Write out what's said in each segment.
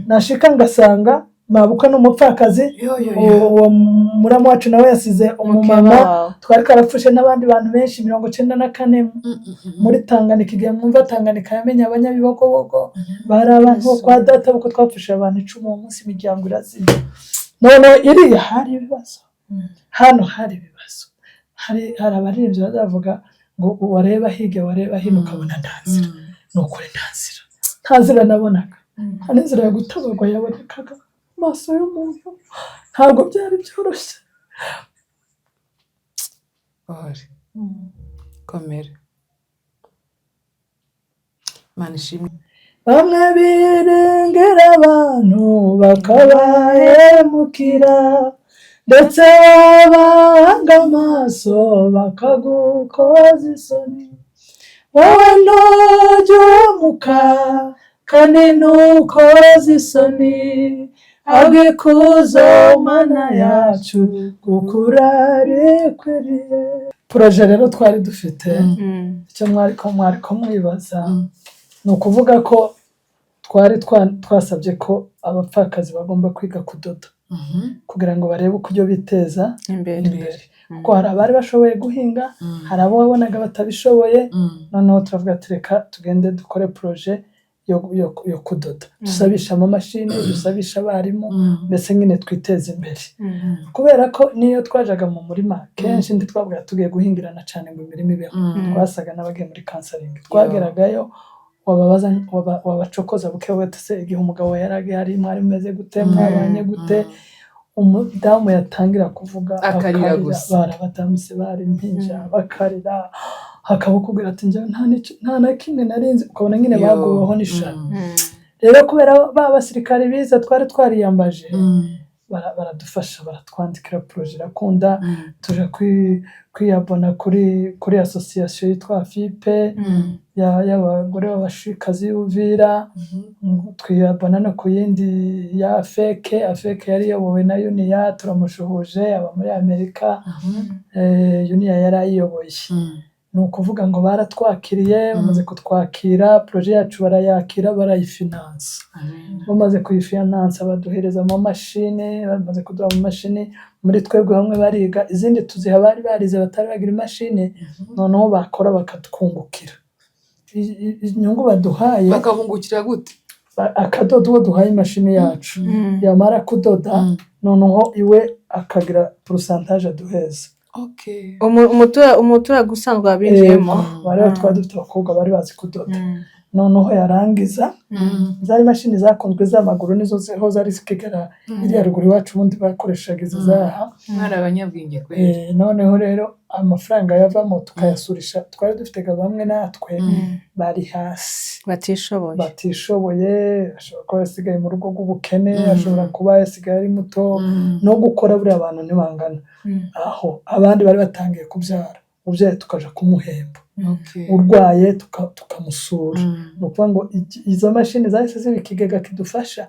nashika ngasanga mabuka n'umupfakazi uwo muramu wacu nawe yasize umumama twari karapfushe n'abandi bantu benshi 94 muri Tanganyika igihe mwumva Tanganyika yamenye abanyabibogobogo bari abantu kwa data buko twapfushe abantu 10 mu munsi imiryango irazima none iri hari ibibazo hano hari ibibazo hari abaririmbyi bazavuga ngo wareba hige wareba hino ukabona ndanzira nukuri ntanzira nabonaga hano inzira yo gutabagwa yabonekaga maso y'umuntu ntabwo byari byoroshye komera Mana ishimwe bamwe birengera abantu bakabahemukira ndetse babanga amaso bakagukoza isoni wowe ntujyumuka kandi ntukoze isoni agikuzo Mana yacu kukurarikwiriye proje rero twari dufite icyo mwari ko mwibaza ni ukuvuga ko twasabye ko abapfakazi bagomba kwiga kudoda kugira ngo barebe uko byo biteza imbere kuko hari abari bashoboye guhinga hari abo wabonaga batabishoboye noneho turavuga ati reka tugende dukore proje yo kudoda dusabisha amamashini dusabisha abarimu mbese nyine twiteze imbere kubera ko niyo twajaga mu murima kenshi ndi twavuga tugiye guhingirana cyane ngo imirimo ibeho twasaga n'abagiye muri counseling twageragayo wabacokoza buke wese igihe umugabo yaragiye hari mwari meze gute mwabanye gute umudamu yatangira kuvuga akarira gusa barabadamise bari mpinja bakarira hakabukubwira ati njye nta na kimwe narinzi ukabona nyine baguweho n'ishano rero kubera basirikare biza twari twariyambaje baradufasha baratwandikira proje irakunda tuje kwiyabona kuri association yitwa FIPE y'abagore b'abashikazi Uvira twiyabona no ku yindi ya afeke yari yobowe na Unia turamushuhuje aba muri Amerika Unia yari ayiyoboye ni ukuvuga ngo baratwakiriye bamaze kutwakira proje yacu barayakira barayifinance bamaze kuyifinance baduhereza amamashini bamaze kuduha amamashini muri twebwe bamwe bariga izindi tuziha bari barize batari bagira imashini noneho bakora bakatwungukira inyungu baduhaye bakabungukira gute akadodo uwo duhaye imashini yacu yamara kudoda noneho iwe akagira pourcentage aduheza umuturage usanzwe wabinjiyemo bari twari dufite abakobwa bari bazi kudoda noneho yarangiza zari mashini zakunzwe z'amaguru nizo zari zikigera iri haruguru iwacu ubundi bakoreshaga izo zaha mwari abanyabwenge kweli noneho rero amafaranga yavamo tukayasurisha twari dufitega bamwe natwe bari hasi batishoboye ashobora kuba yasigaye mu rugo rw'ubukene ashobora kuba yasigaye ari muto no gukora buriya abantu ntibangana aho abandi bari batangiye kubyara ubyaye tukaja kumuhemba urwaye tukamusura ni ukuvuga ngo izo mashini zahise ziba ikigega kidufasha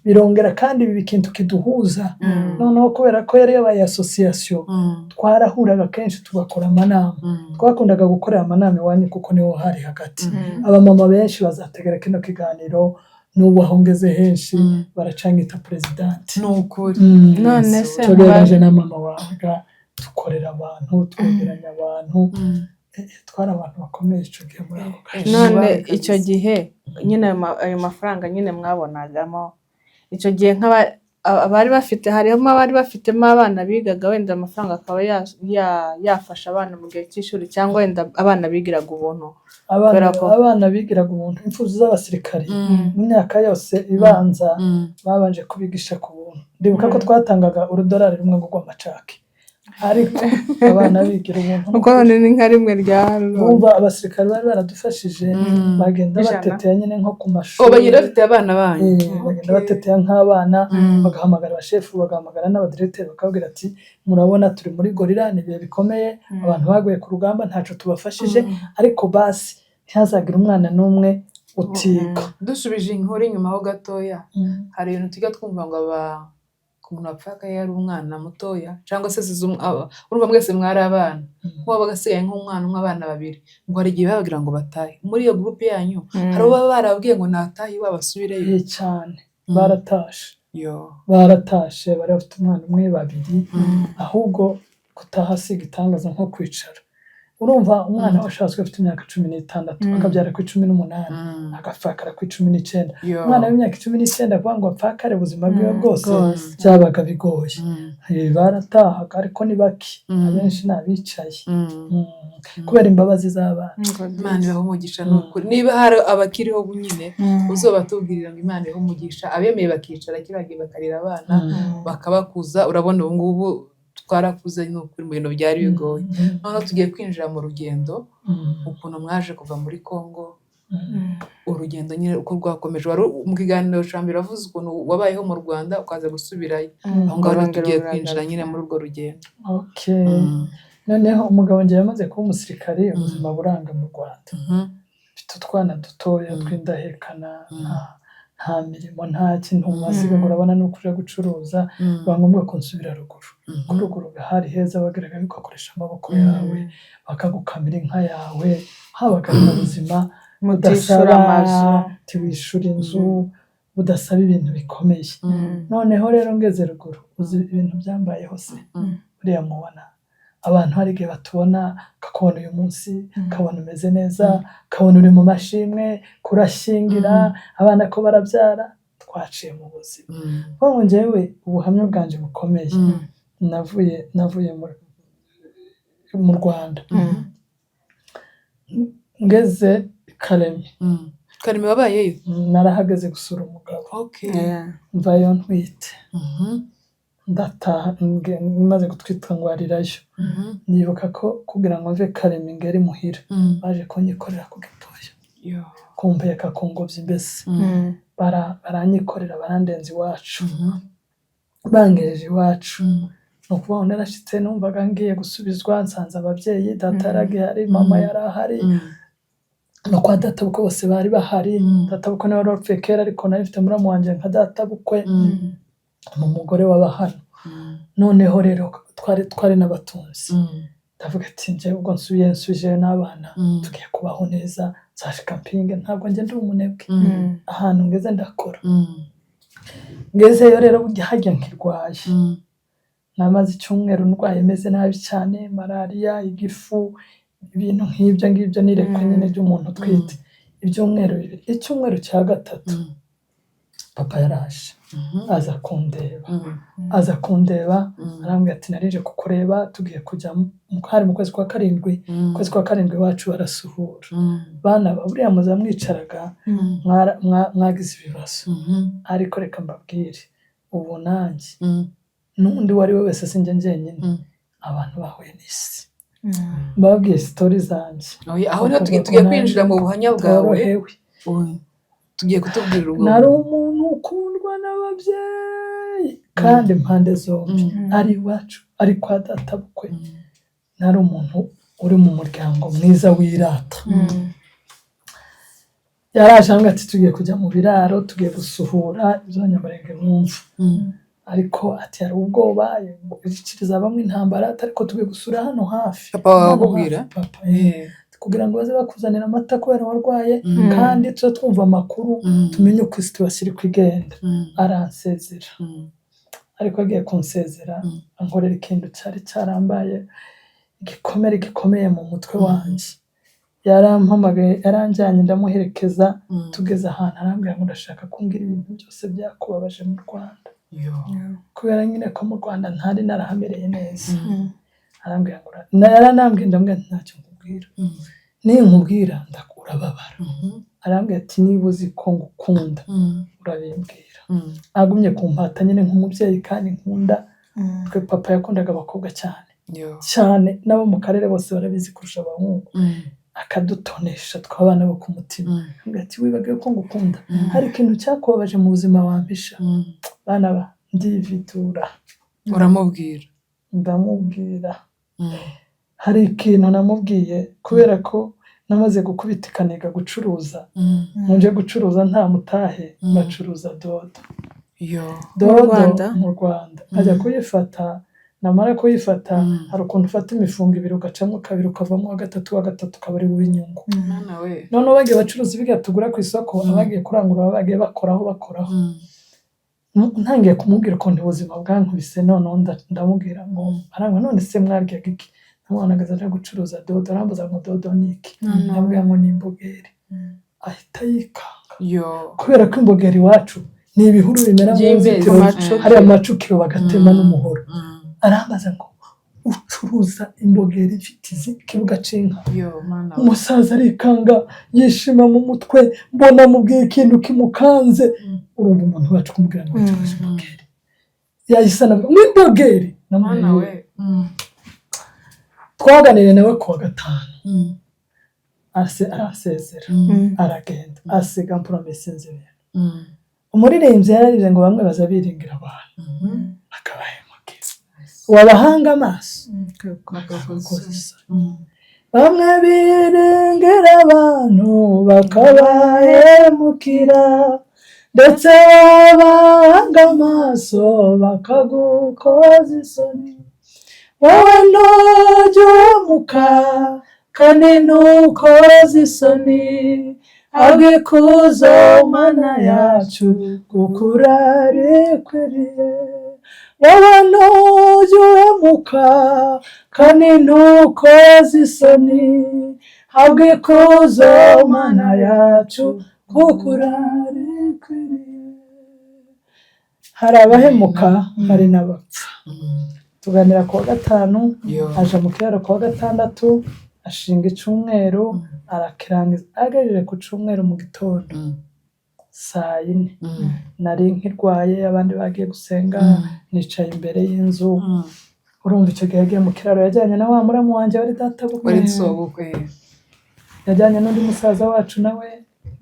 birongera kandi ibi ikintu kiduhuza noneho kubera ko yari yabaye association twarahuraga kenshi tugakora amanama twakundaga gukorera amanama iwanyu kuko niho hari hagati abamama benshi bazategera kino kiganiro n'ubu aho ngeze henshi baracangita presidenti n'ukuri none se tugereje na mama waga dukorera abantu twegeranya abantu twara abantu bakomeye icyo gihe muri ako kazi none icyo gihe nyine ayo mafaranga nyine mwabonagamo icyo gihe abari bafite harimo abari bafitemo abana bigaga wenda amafaranga akaba yafasha abana mu gihe cy'ishuri cyangwa wenda abana bigiraga ubuntu abana bigiraga ubuntu imfuzi z'abasirikari mu myaka yose ibanza babanje kubigisha ku buntu ndibuka ko twatangaga $1 rumwe rw'amacaki ariko abana bigira ubuntu uko none ni nka rimwe rya bumva abasirikare bari baradufashije bagenda bateteye nyine nko ku mashuri bagira bafite abana banyu bagenda bateteye nk'abana bagahamagara abashefu bagahamagara n'abadirecteur bakabwira ati murabona turi muri gorira ni bihe bikomeye abantu baguye ku rugamba ntaco tubafashije ariko basi ntihazagira umwana n'umwe utiga dusubije inkuru inyuma ho gatoya hari ibintu tujya twumva ngo umuntu apfaka yari umwana mutoya cyangwa se urumva mwese mwari abana nk'uwo bagasigaye nk'umwana umwe abana babiri ngo hari igihe babagira ngo batahe muri iyo groupe yanyu hari abo baba barabwiye ngo natahe iwabo asubireyo cyane baratashe bari bafite umwana umwe babiri ahubwo gutaha si igitangaza nko kwicara urumva umwana washatswe afite imyaka 16 akabyara ku 18 agapfakara ku 19 umwana w'imyaka 19 kuvuga ngo apfakare ubuzima bwiwe bwose byabaga bigoye baratahaga ariko ni baki abenshi nabicaye kubera imbabazi z'abana. Imana ibaho umugisha n'ukuri niba hari abakiriho nyine uzobatubwirira ngo Imana ibaho umugisha abemeye bakicara kiragiye bakarira abana bakabakuza urabona ubu ngubu twarakuze n'ukuri mu bintu byari bigoye noneho tugiye kwinjira mu rugendo ukuntu mwaje kuva muri Congo urugendo nyine uko rwakomeje wari mu kiganiro cyambere wavuze ukuntu wabayeho mu Rwanda ukaza gusubirayo aho ngaho tugiye kwinjira nyine muri urwo rugendo. Noneho umugabo ngiye yamaze kuba umusirikare ubuzima buranga mu Rwanda mfite utwana dutoya tw'indahekana nta mirimo nta kintu masiga ngo urabona no kuja gucuruza bangombwa kunsubira ruguru kuri ruguru hari heza bagaragara ko akoresha amaboko yawe bakagukamira inka yawe habaga mu buzima budasaba amazu tiwishura inzu budasaba ibintu bikomeye. Noneho rero ngeze ruguru uzi ibintu byambayeho se buriya mubona abantu hari igihe batubona kakubona uyu munsi kabona umeze neza kabona uri mu mashimwe kurashingira abana ko barabyara twaciye mu buzima ngo njyewe ubuhamya bwanje bukomeye navuye mu Rwanda ngeze Karemi wabayeyo narahageze gusura umugabo mvayo ntwite ndataha maze gutwita ngwarirayo nibuka ko kugira ngo mve Karemi ngere muhira baje kunyikorera ku gitoya kumpeka ku ngobyi mbese baranyikorera barandenza iwacu bangejeje iwacu no kubaho narashitse numvaga ngiye gusubizwa nsanze ababyeyi data yaragihari mama yarahari no kwa data bukwe bose bari bahari data bukwe nawe wapfuye kera ariko nari mfite muramu wanje nka data bukwe mu mugore w'abahano noneho rero twari n'abatunzi ndavuga ati nje ubwo nsubije n'abana tugiye kubaho neza zaje camping ntabwo nje ndi umunebwe ahantu ngeze ndakora ngezeyo rero hajya nkirwaye namaze icyumweru ndwaye meze nabi cyane malaria igifu ibintu nk'ibyo nirekwa nyine by'umuntu twite icyumweru cya gatatu papa yaraje aza kundeba arambwira ati narije kukureba tugiye kujya hari mu kwezi kwa karindwi wacu barasuhura bana buriya muza mwicaraga mwagize ibibazo ariko reka mbabwire ubu nanjye n'undi wari we wese sinjye njyenyine abantu bahuye n'isi mbabwiye sitori zanjye aho niho tugiye kwinjira mu buhamya bwawe tugiye kutubwira ubwo nari umuntu ukundwa n'ababyeyi kandi impande zombi ari iwacu ari kwa data bukwe nari umuntu uri mu muryango mwiza wirata yaraje ambwira ati tugiye kujya mu biraro tugiye gusuhura izo Nyabarenge mwumva ariko ati hari ubwoba ikiriza bamwe intambara ariko tugiye gusura hano hafi papa wabubwira papa kugira ngo baze bakuzanira amata kubera warwaye kandi tuza twumva amakuru tumenye uko situation iri kwigenda aransezera ariko agiye kunsezera ankorera ikintu cyari cyarambaye gikomeye mu mutwe wanjye yarampamagaye yaranjyanye ndamuherekeza tugeze ahantu arambwira ngo ndashaka kumbwira ibintu byose byakubabaje mu Rwanda kubera nyine ko mu Rwanda ntari narahamereye neza arambwira ngo yaranambwiye ndambwira ntacyo nkubwira ninkubwira ndakurababara arambwira ati niba uzi ko ngukunda urabimbwira agumye kumpata nyine nk'umubyeyi kandi nkunda twe papa yakundaga abakobwa cyane nabo mu karere bose barabizi kurusha abahungu akadutonesha twabana bo ku mutima arambwira ati wibagiwe ko ngukunda hari ikintu cyakubabaje mu buzima wampisha bana ba ndivitura uramubwira ndamubwira hari ikintu namubwiye kubera ko namaze gukubita ikaniga gucuruza nje gucuruza nta mutahe bacuruza dodo mu Rwanda ajya kuyifata namara kuyifata hari ukuntu ufata imifungo ibiri ugacamo kabiri ukavamo wa gatatu ukaba ari w'inyungu noneho bagiye bacuruza bigatugura ku isoko abagiye kurangura bagiye bakoraho ntangiye kumubwira ukuntu ubuzima bwankubise none ndamubwira ngo arangwa none se mwaryaga iki namubonagaza aje gucuruza dodo arambuza ngo dodo ni iki ndamubwira ngo ni imbogeri ahita yikanga kubera ko imbogeri iwacu ni ibihuru bimera mu nzitiro hari amacukiro bagatema n'umuhoro arambaza ngo ucuruza imbogeri ifite ikibuga c'inka umusaza arikanga yishima mu mutwe mbona mubwiye ikintu kimukanze urumva umuntu wacu kumubwira ngo ucuruza imbogeri yayisana ngo imbogeri namwana we twaganiriye nawe kuwa gatanu arasezera aragenda asiga promesse nzibera umuririmbyi yararize ngo bamwe bazabiringira abantu akabahemukira wabahanga amaso bamwe biringira abantu bakabahemukira ndetse wabahanga amaso bakagukoza isoni wowe ntujumuka kandi ntukoze isoni abikuzo mana yacu kukurarikwiriye wowe ntujumuka kandi ntukoze isoni abikuzo mana yacu kukurarikwiriye hari abahemuka hari n'abapfa tuganira kuwa gatanu aje mu kiraro kuwa gatandatu ashinga icumweru arakirangiza agejeje ku cumweru mu gitondo saa 4 nari nkirwaye abandi bagiye gusenga nicaye imbere y'inzu urumva icyo gihe yagiye mu kiraro yajyanye na wa muramu wanje wari databukwe yajyanye n'undi musaza wacu nawe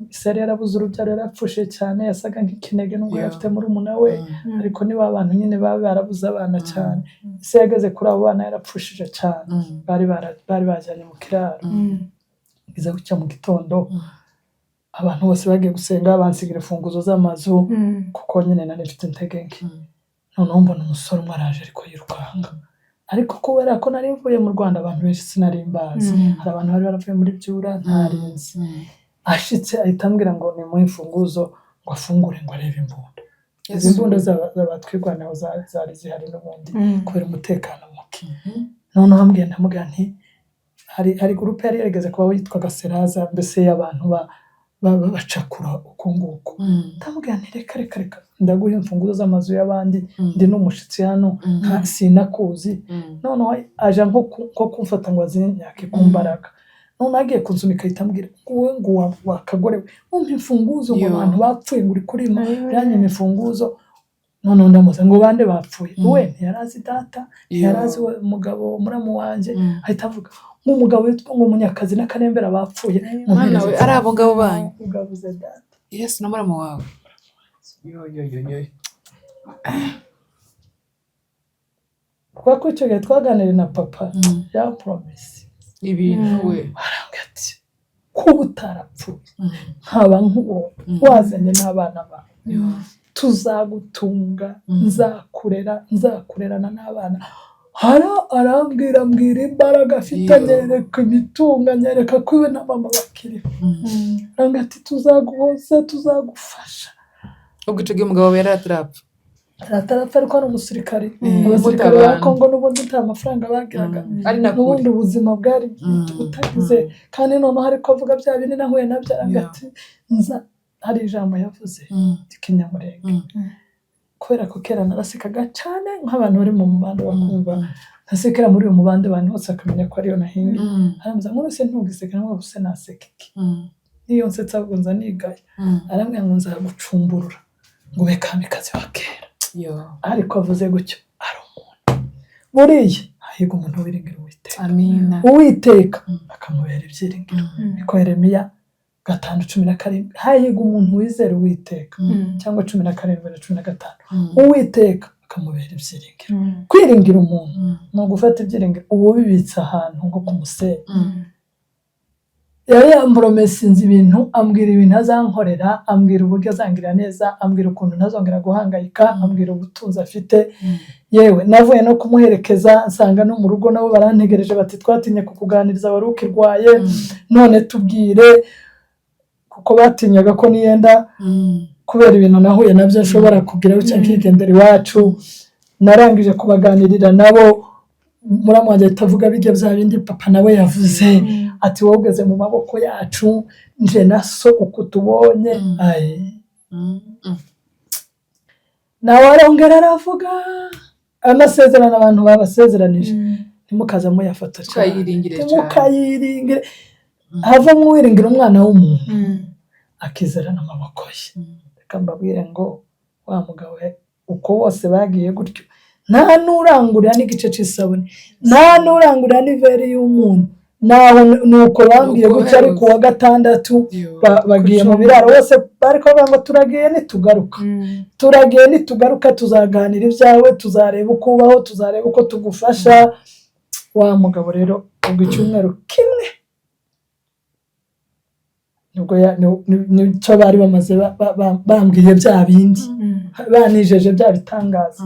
Isari yarabuze urubyaro yarapfushe cyane yasaga nk'ikinege nubwo yafite muri umuna we ariko niba abantu nyine baba barabuze abana cyane ise yageze kuri abo bana yarapfushije cyane bari bajyanye mu kiraro biza gucya mu gitondo abantu bose bagiye gusenga bansigira imfunguzo z'amazu kuko nyine nari mfite intege nke noneho mbona umusore umwe araje ariko yirukanga ariko kubera ko nari mvuye mu Rwanda abantu benshi sinari mbazi hari abantu bari baravuye muri byura ntarinzi ashitse ahitambwira ngo ni mu imfunguzo ngo afungure ngo arebe imbunda izi mbunda z'abatwirwanaho zari zihari n'ubundi kubera umutekano muke noneho ndamubwira nti hari groupe yari yarigeze kuba yitwaga Seraza mbese y'abantu bacakura uko nguko ndamubwira nti reka ndaguha imfunguzo z'amazu y'abandi ndi n'umushitsi hano sinakuzi noneho aje nko kumfata ngo azinyake kumbaraga none agiye kunsunika itambwira ngo wakagore umpa imfunguzo ngo abantu bapfuye ngo uri kurima yanye imfunguzo none ndamuze ngo bande bapfuye we ntiyarazi data ntiyarazi umugabo muramu wanje ahita avuga nk'umugabo witwa ngo Munyakazi n'Akarembera bapfuye mwana we ari abo ngabo banyu ugabuze data yes no muramu wawe yo kwa ko cyo twaganiriye na papa ya promise ibintu we arangati ko butarapfuye nkaba nk'uwo wazanye n'abana bawe tuzagutunga nzakurerana n'abana arambwira imbaraga afite anyereka imitunga anyereka ko iwe na mama bakiriho arangati tuzaguhoza tuzagufasha ubwo icyo gihe umugabo we yaratarapfa ariko ari umusirikare abasirikare ba Kongo n'ubundi nta mafaranga bagiraga n'ubundi ubuzima bwari butagize kandi noneho ariko avuga bya bindi nahuye nabyo arangati hari ijambo yavuze ry'ikinyamurenge kubera ko kera narasekaga cyane nk'abantu bari mu mubande bakumva ntasekera muri uyu mubande abantu bose bakamenya ko ariyo nahinga arambaza ngo se ntugiseka ntabwo se naseka iki niyo nsetsa ahubwo nza nigaye arambwira ngo nzagucumburura ngo ube kamikazi wa kera ariko avuze gutyo ari umuntu buriya hahiga umuntu wiringira Uwiteka Uwiteka akamubera ibyiringiro niko Yeremiya 5:17 hahiga umuntu wizera Uwiteka cyangwa 17:15 Uwiteka akamubera ibyiringiro kwiringira umuntu no gufata ibyiringiro uwo bibitsa ahantu nko ku musenyi yari yampromesinze ibintu ambwira ibintu azankorera ambwira uburyo azangirira neza ambwira ukuntu ntazongera guhangayika ambwira ubutunzi afite yewe navuye no kumuherekeza nsanga no mu rugo nabo barantegereje bati twatinye kukuganiriza wari ukirwaye none tubwire kuko batinyaga ko niyenda kubera ibintu nahuye nabyo nshobora kugira ucyo nkigendera iwacu narangije kubaganirira nabo muramu wanjye tavuga bijya bya bindi papa nawe yavuze ati wowe ugeze mu maboko yacu nje na so uko tubonye nawe arongera aravuga amasezerano abantu babasezeranije ntimukaza muyafata cyane mukayiringire hava mwiringira umwana w'umuntu akizerana amaboko ye reka mbabwire ngo wa mugabo uko wose bagiye gutyo nta nurangurira n'igice cy'isabune nta nurangurira n'iveri y'umuntu naho nuko bambwiye gutya ari kuwa gatandatu bagiye mu biraro bose bari kuvuga ngo turagiye nitugaruka tuzaganira ibyawe tuzareba uko ubaho tuzareba uko tugufasha wa mugabo rero ubwo icyumweru kimwe nicyo bari bamaze bambwiye bya bindi banijeje bya bitangaza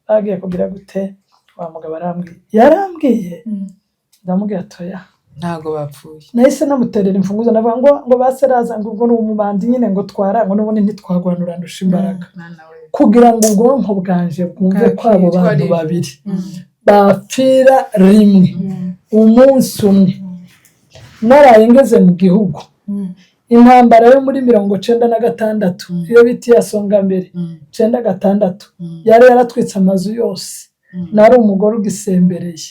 bagiye kugira gute wa mugabo yarambwiye ndamubwira atoya ntago bapfuye nahise namuterera imfunguzo navuga ngo baseraza ngo ubwo n'umubandi nyine ngo twarango n'ubundi ntitwagwanura ndusha imbaraga kugira ngo ubwonko bwanje bwumve kwabo bantu babiri bapfira rimwe umunsi umwe naraye ngeze mu gihugu intambara yo muri 1996 iyo biti yasonga mbere 96 yari yaratwitse amazu yose nari umugore ugisembereye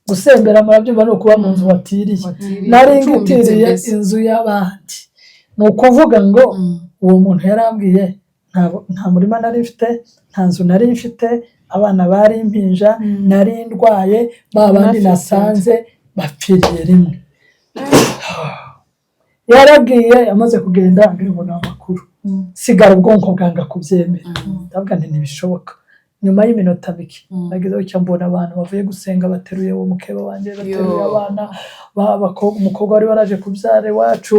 gusembera murabyumva no kuba mu nzu watiriye nari ngitiriye inzu y'abandi ni ukuvuga ngo uwo muntu yarambwiye nta murima nari mfite nta nzu nari mfite abana bari impinja nari ndwaye babandi nasanze bapfiriye rimwe yaragiye yamaze kugenda mbibona amakuru sigara ubwonko bwanga kubyemera ndavuga nti ntibishoboka nyuma y'iminota mike nagezeho icyo mbona abantu bavuye gusenga bateruye uwo mukeba wanjye bateruye abana umukobwa wari waraje kubyara iwacu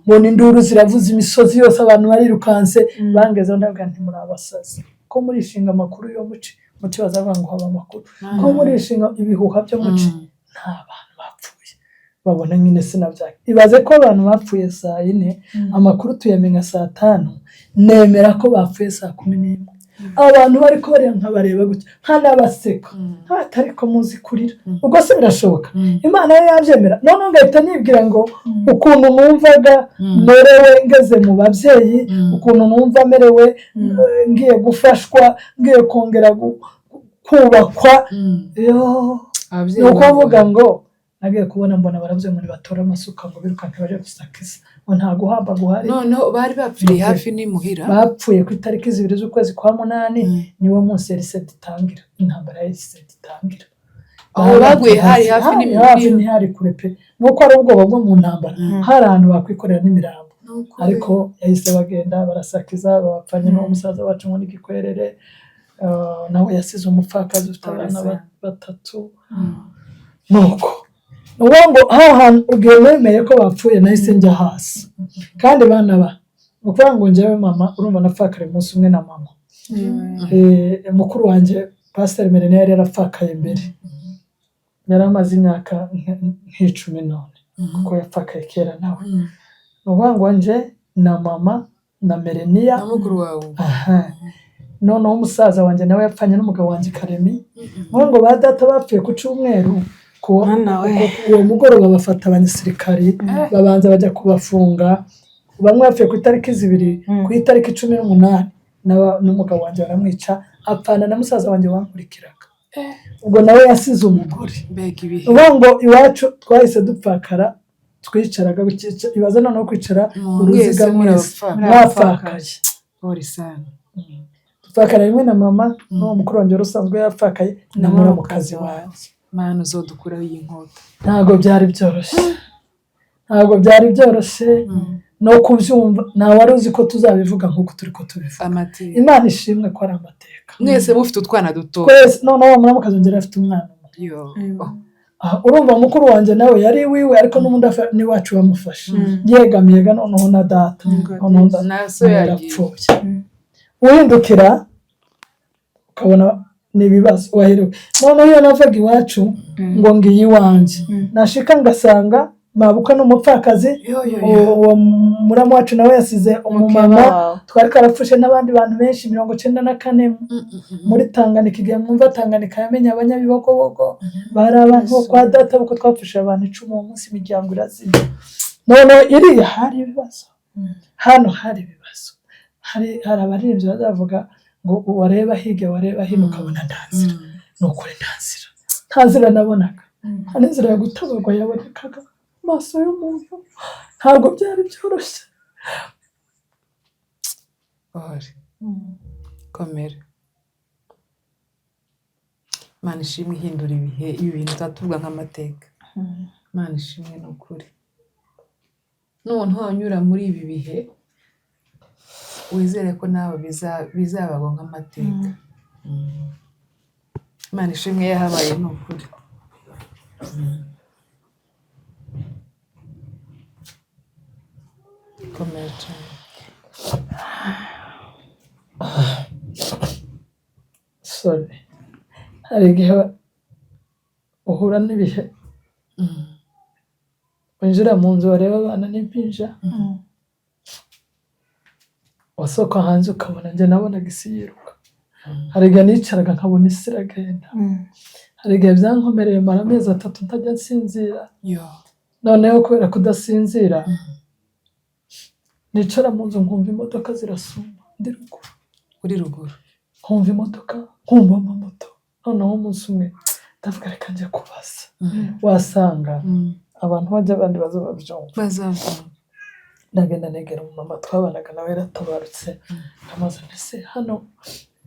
mbona induru ziravuza imisozi yose abantu barirukanse bangezeho ndavuga nti muri abasazi ko murishinga amakuru yo muci bazavuga ngo haba amakuru ko murishinga ibihuha byo muci nta bantu bapfuye babona nyine sinabyaka ibaze ko abantu bapfuye saa 4 amakuru tuyamenya saa 5 nemera ko bapfuye saa 11 abantu bari ko bari nkabareba gutya nkanabaseka atari ko muzi kurira ubwo se birashoboka Imana yo yabyemera none ngahita nibwira ngo ukuntu numvaga merewe ngeze mu babyeyi ukuntu numva merewe ngiye gufashwa ngiye kongera kubakwa nuko mvuga ngo nagiye kubona mbona baravuze muri batora amasuka ngo birukanke baje gusakiza ngo nta guhamba guhari noneho bari bapfiriye hafi n'imuhira bapfuye ku itariki 2 z'ukwezi kwa 8 niwo munsi yari set itangira intambara yari set itangira aho baguye hari hafi n'imuhira ntihari kure pe nuko ari ubwoba bwo mu ntambara hari ahantu bakwikorera n'imirambo ariko yahise bagenda barasakiza babapfanye n'umusaza wacu ngo n'igikwerere nawe yasize umupfakazi ufite abana 3 nuko ngo ahantu ugemeye ko bapfuye nahise njya hasi kandi bana ukuvuga ngo njyewe mama urumva napfakare umunsi umwe na mama mukuru wanjye Pastor Merene yari yarapfakaye mbere yari amaze imyaka nk'icumi none kuko yapfakaye kera nawe ukuvuga ngo nje na mama na Merenia mukuru wawe noneho umusaza wanjye nawe yapfanye n'umugabo wanjye Karemi ngo ba data bapfuye ku cyumweru uwo mugoroba bafata abanyasirikari babanza bajya kubafunga bamwe bapfuye ku itariki 2 ku itariki 18 n'umugabo wanjye baramwica apfana na musaza wanjye wankurikiraga ubwo nawe yasize umugore ngo iwacu twahise dupfakara twicaraga ibaza noneho kwicara uruziga mwapfakaye dupfakara rimwe na mama n'uwo mukuru wanjye usanzwe yapfakaye na muramukazi wanjye Mana uzodukuraho iyi nkota ntabwo byari byoroshye no kubyumva nta wari uzi ko tuzabivuga nk'uko turi ko tubivuga Imana ishimwe ko ari amateka mwese mufite utwana duto twese noneho muramukazi wanjye afite umwana urumva mukuru wanjye nawe yari wiwe ariko n'ubundi n'iwacu bamufashe yegamiye noneho na data naso yarapfuye uhindukira ukabona n'ibibazo waherewe noneho iyo navaga iwacu ngo ngiye iwanjye nashika ngasanga mabukwe n'umupfakazi uwo muramu wacu nawe yasize umumama twari karapfushe n'abandi bantu benshi 94 muri Tanganyika igihe mwumva Tanganyika yamenye abanyabibogobogo bari abantu bo kwa data buko twapfushe abantu 10 mu munsi imiryango irazima none iriya hari ibibazo hano hari ibibazo hari abaririmbyi bazavuga ngo wareba hige wareba hino ukabona ndanzira nukuri ntanzira nabonaga ntanzira yo gutabagwa yabonekaga maso y'umuntu ntabwo byari byoroshye komera Imana ishimwe ihindura ibihe ibintu tatuvuga nk'amateka Imana ishimwe n'ukuri none wanyura muri ibi bihe wizere ko nawe bizabago nk'amateka Imana ishimwe yahabaye n'ukuri komera cyane sorry hari igihe uhura n'ibihe winjira mu nzu wareba abana n'impinja wasohoka hanze ukabona njye nabonaga isi yiruka hari igihe nicaraga nkabona isi iragenda hari igihe byankomereye mara amezi 3 ntajya nsinzira noneho kubera kudasinzira nicara mu nzu nkumva imodoka zirasuma ndi ruguru uri ruguru nkumva imodoka nkumva amamoto noneho umunsi umwe ndavuga reka njye kubaza wasanga abantu bajya abandi bazabyumva ndagenda negera umumama twabanaga nawe yaratabarutse amaze ndetse hano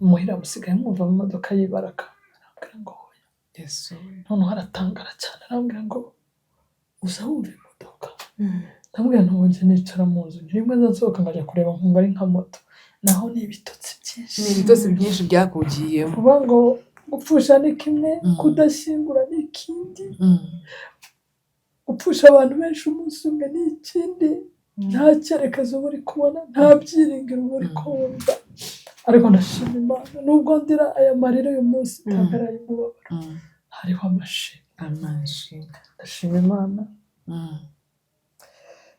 muhira musigaye mwumva mu modoka y'ibaraka arambwira ngo hoya Yesu noneho aratangara cyane arambwira ngo uza wumva imodoka ndamubwira ntuwongere nicara mu nzu rimwe nzasohoka nkajya kureba nkumva ari nka moto naho ni ibitotsi byinshi byakugiyemo kuba ngo gupfusha ni kimwe kudashyingura ni ikindi gupfusha abantu benshi umunsi umwe ni ikindi nta cyerekezo uri kubona nta byiringiro uri kumva ariko ndashima Imana nubwo ndira aya marira uyu munsi ntagaraye umubabaro hariho amashimwe ndashima Imana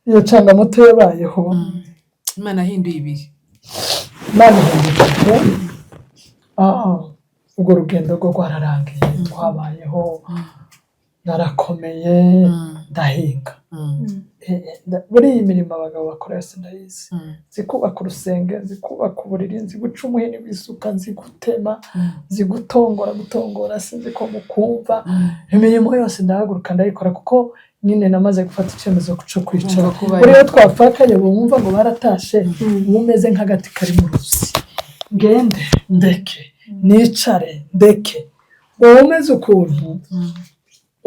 iyo cangamoto yabayeho Imana ahinduye ibihe ubwo rugendo rwo rwararangiye twabayeho narakomeye ndahinga muri iyi mirimo abagabo bakora yose ndayizi nzi kubaka urusenge nzi kubaka uburiri nzi guca umuhini w'isuka nzi gutema nzi gutongora sinzi ko mukumva imirimo yose ndahaguruka ndayikora kuko nyine namaze gufata icyemezo cyo kwicara buriya twapfakaye bumva ngo baratashe umeze nk'agati kari mu ruzi ngende ndeke nicare ndeke wowe umeze ukuntu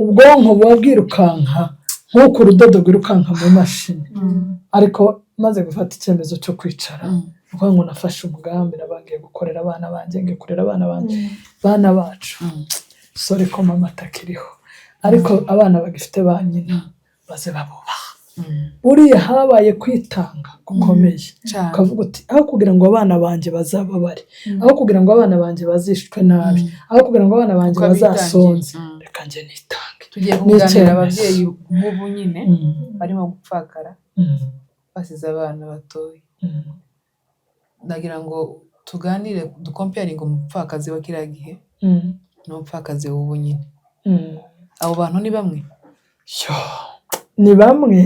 ubwonko buba bwirukanka nk'uko urudodo rwirukanka mu mashini ariko maze gufata icyemezo cyo kwicara kuko ngo nafashe umugambi nabangiye gukorera abana banjye ngikorera abana banjye bana bacu sorry ko mama atakiriho ariko abana bagifite ba nyina baze babubaha uriya habaye kwitanga gukomeye ukavuga uti aho kugira ngo abana banjye bazaba bari aho kugira ngo abana banjye bazishwe nabi aho kugira ngo abana banjye bazasonze reka njye nitange tugiye kuganira ababyeyi nk'ubu nyine barimo gupfakara basize abana batoya ndagira ngo tuganire dukomparinge umupfakazi wa kiriya gihe n'umupfakazi w'ubu nyine abo bantu ni bamwe ni bamwe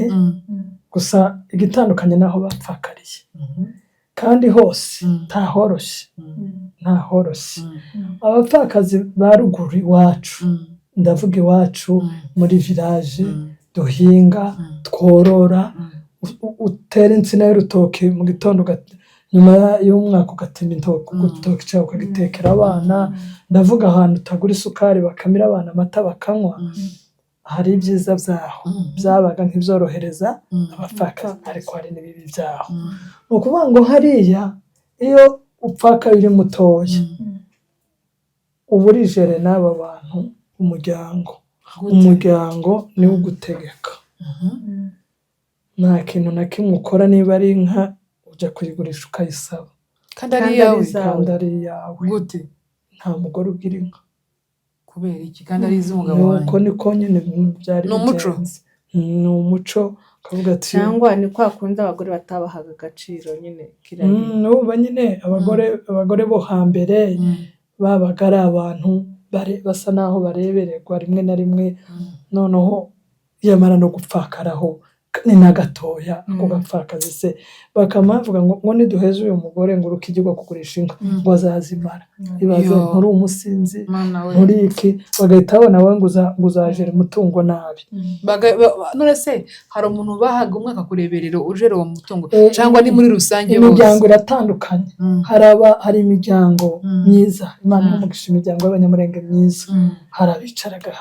gusa igitandukanye naho bapfakariye kandi hose ntahoroshye abapfakazi ba ruguru iwacu ndavuga iwacu muri village duhinga tworora utera insina y'urutoki mu gitondo nyuma y'umwaka ugatema igitoki cyawe ukagitekera abana ndavuga ahantu utagura isukari bakamira abana amata bakanywa hari ibyiza byaho byabaga nk'ibyorohereza abapfakazi ariko hari n'ibibi byaho ni ukuvuga ngo hariya iyo upfaka uri mutoya uba urijere n'aba bantu umuryango niwo ugutegeka nta kintu na kimwe ukora niba ari inka ujya kuyigurisha ukayisaba kandi ari iyawe gute nta mugore ugira inka kubera iki kandi ari iz'umugabo wanjye nuko niko nyine byari n'umuco ni umuco kavuga ati cyangwa ni kwa kundi abagore batabahaga agaciro nyine kiragiye n'ubu nyine abagore bo hambere babaga ari abantu basa naho barebererwa rimwe na rimwe noneho yamara no gupfakaraho ni na gatoya ako gapfakazi se bakamuvuga ngo niduheze uyu mugore ngo urukijywa kugurisha inka ngo azazimara ibaze nturi umusinzi nturi iki bagahita babona wowe ngo uzajere umutungo nabi none se hari umuntu bahaga umwaka kureberera ujere uwo mutungo cyangwa ni muri rusange bose imiryango iratandukanye hari imiryango myiza Imana y'umugisha imiryango y'abanyamurenge myiza hari abicaraga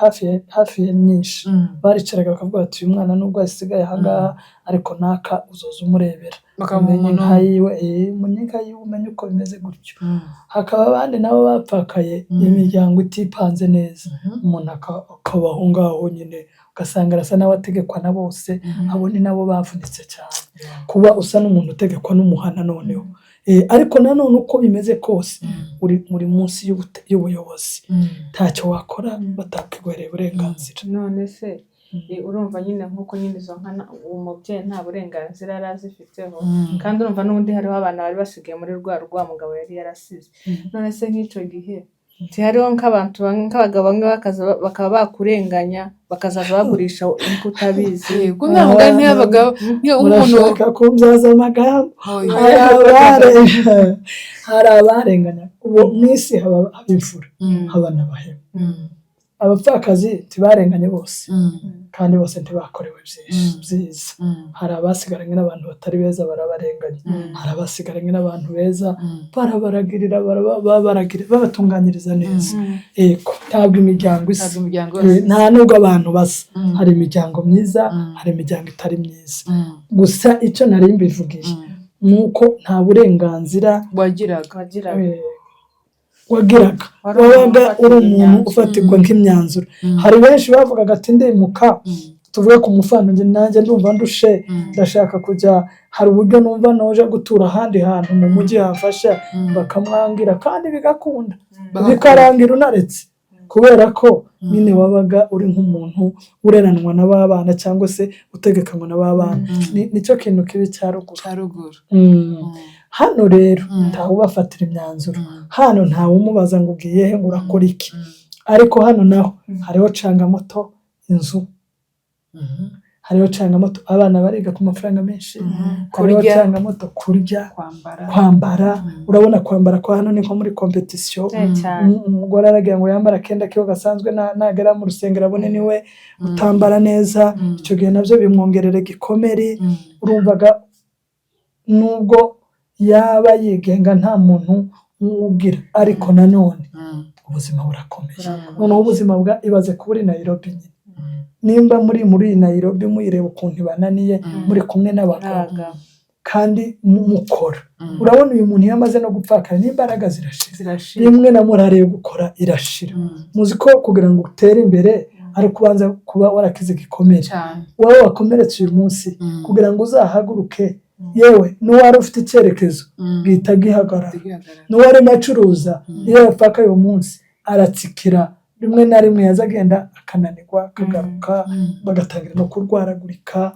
hafi ya myinshi baricaraga bakavuga ati uyu mwana nubwo asigaye ahangaha ariko naka uzoza umurebera umenye inka yiwe umenye uko bimeze gutyo hakaba abandi nabo bapfakaye imiryango itipanze neza umuntu akabaho ngaho nyine ugasanga arasa n'abategekwa na bose abo ni nabo bavunitse cyane kuba usa n'umuntu utegekwa n'umuhana noneho ariko nanone uko bimeze kose uri munsi y'ubuyobozi ntacyo wakora batakiguhereye uburenganzira none se urumva nyine nk'uko nyine izo nka umubyeyi nta burenganzira yari azifiteho kandi urumva n'ubundi hariho abana bari basigaye muri rwa mugabo yari yarasize none se nk'icyo gihe hariho nk'abagabo bamwe bakaba bakurenganya bakazaza bagurisha inka utabizi urashaka kumbyaza amagambo hari abarenganya ubu mw'isi haba imfura haba n'abahemu abapfakazi ntibarenganye bose kandi bose ntibakorewe byiza hari abasigaranye n'abantu batari beza barabarenganya hari abasigaranye n'abantu beza barabaragirira babatunganyiriza neza yego ntabwo imiryango isa nta nubwo abantu basa hari imiryango myiza hari imiryango itari myiza gusa icyo nari mbivugiye ni uko nta burenganzira wagiraga wabaga uri umuntu ufatirwa nk'imyanzuro hari benshi bavugaga ati ndimuka tuvuge ku mufano nanjye ndumva ndushe ndashaka kujya hari uburyo numva noje gutura ahandi hantu mu mujyi hafasha bakamwangira kandi bigakunda bikarangira unaretse kubera ko nyine wabaga uri nk'umuntu ureranwa n'ababana cyangwa se utegekanwa n'ababana nicyo kintu kibi cya ruguru hano rero ntawe ubafatira imyanzuro hano ntawe umubaza ngo ugiye he ngo urakora iki ariko hano naho hariho cangamoto inzu hariho cangamoto abana bariga ku mafaranga menshi hariho cangamoto kurya kwambara urabona kwambara kwa hano ni nko muri competition umugore aragira ngo yambara kenda kiyo gasanzwe nagera mu rusengero abone niwe utambara neza icyo gihe nabyo bimwongerera gikomeri urumvaga nubwo yaba yigenga nta muntu umubwira ariko nanone ubuzima burakomeye noneho ubuzima ibaze kuburi Nairobi nyine nimba muri Nairobi muyireba ukuntu bananiye muri kumwe n'abagabo kandi mukora urabona uyu muntu yamaze no gupfakara n'imbaraga zirashira rimwe na morale yo gukora irashira muzi ko kugira ngo utere imbere ari kubanza kuba warakize gikomere wowe wakomeretse uyu munsi kugira ngo uzahaguruke yewe n'uwari ufite icyerekezo bwita gihagarara n'uwari macuruza iyo yapfaka uyu munsi aratsikira rimwe na rimwe yazagenda akananirwa akagaruka bagatangira no kurwaragurika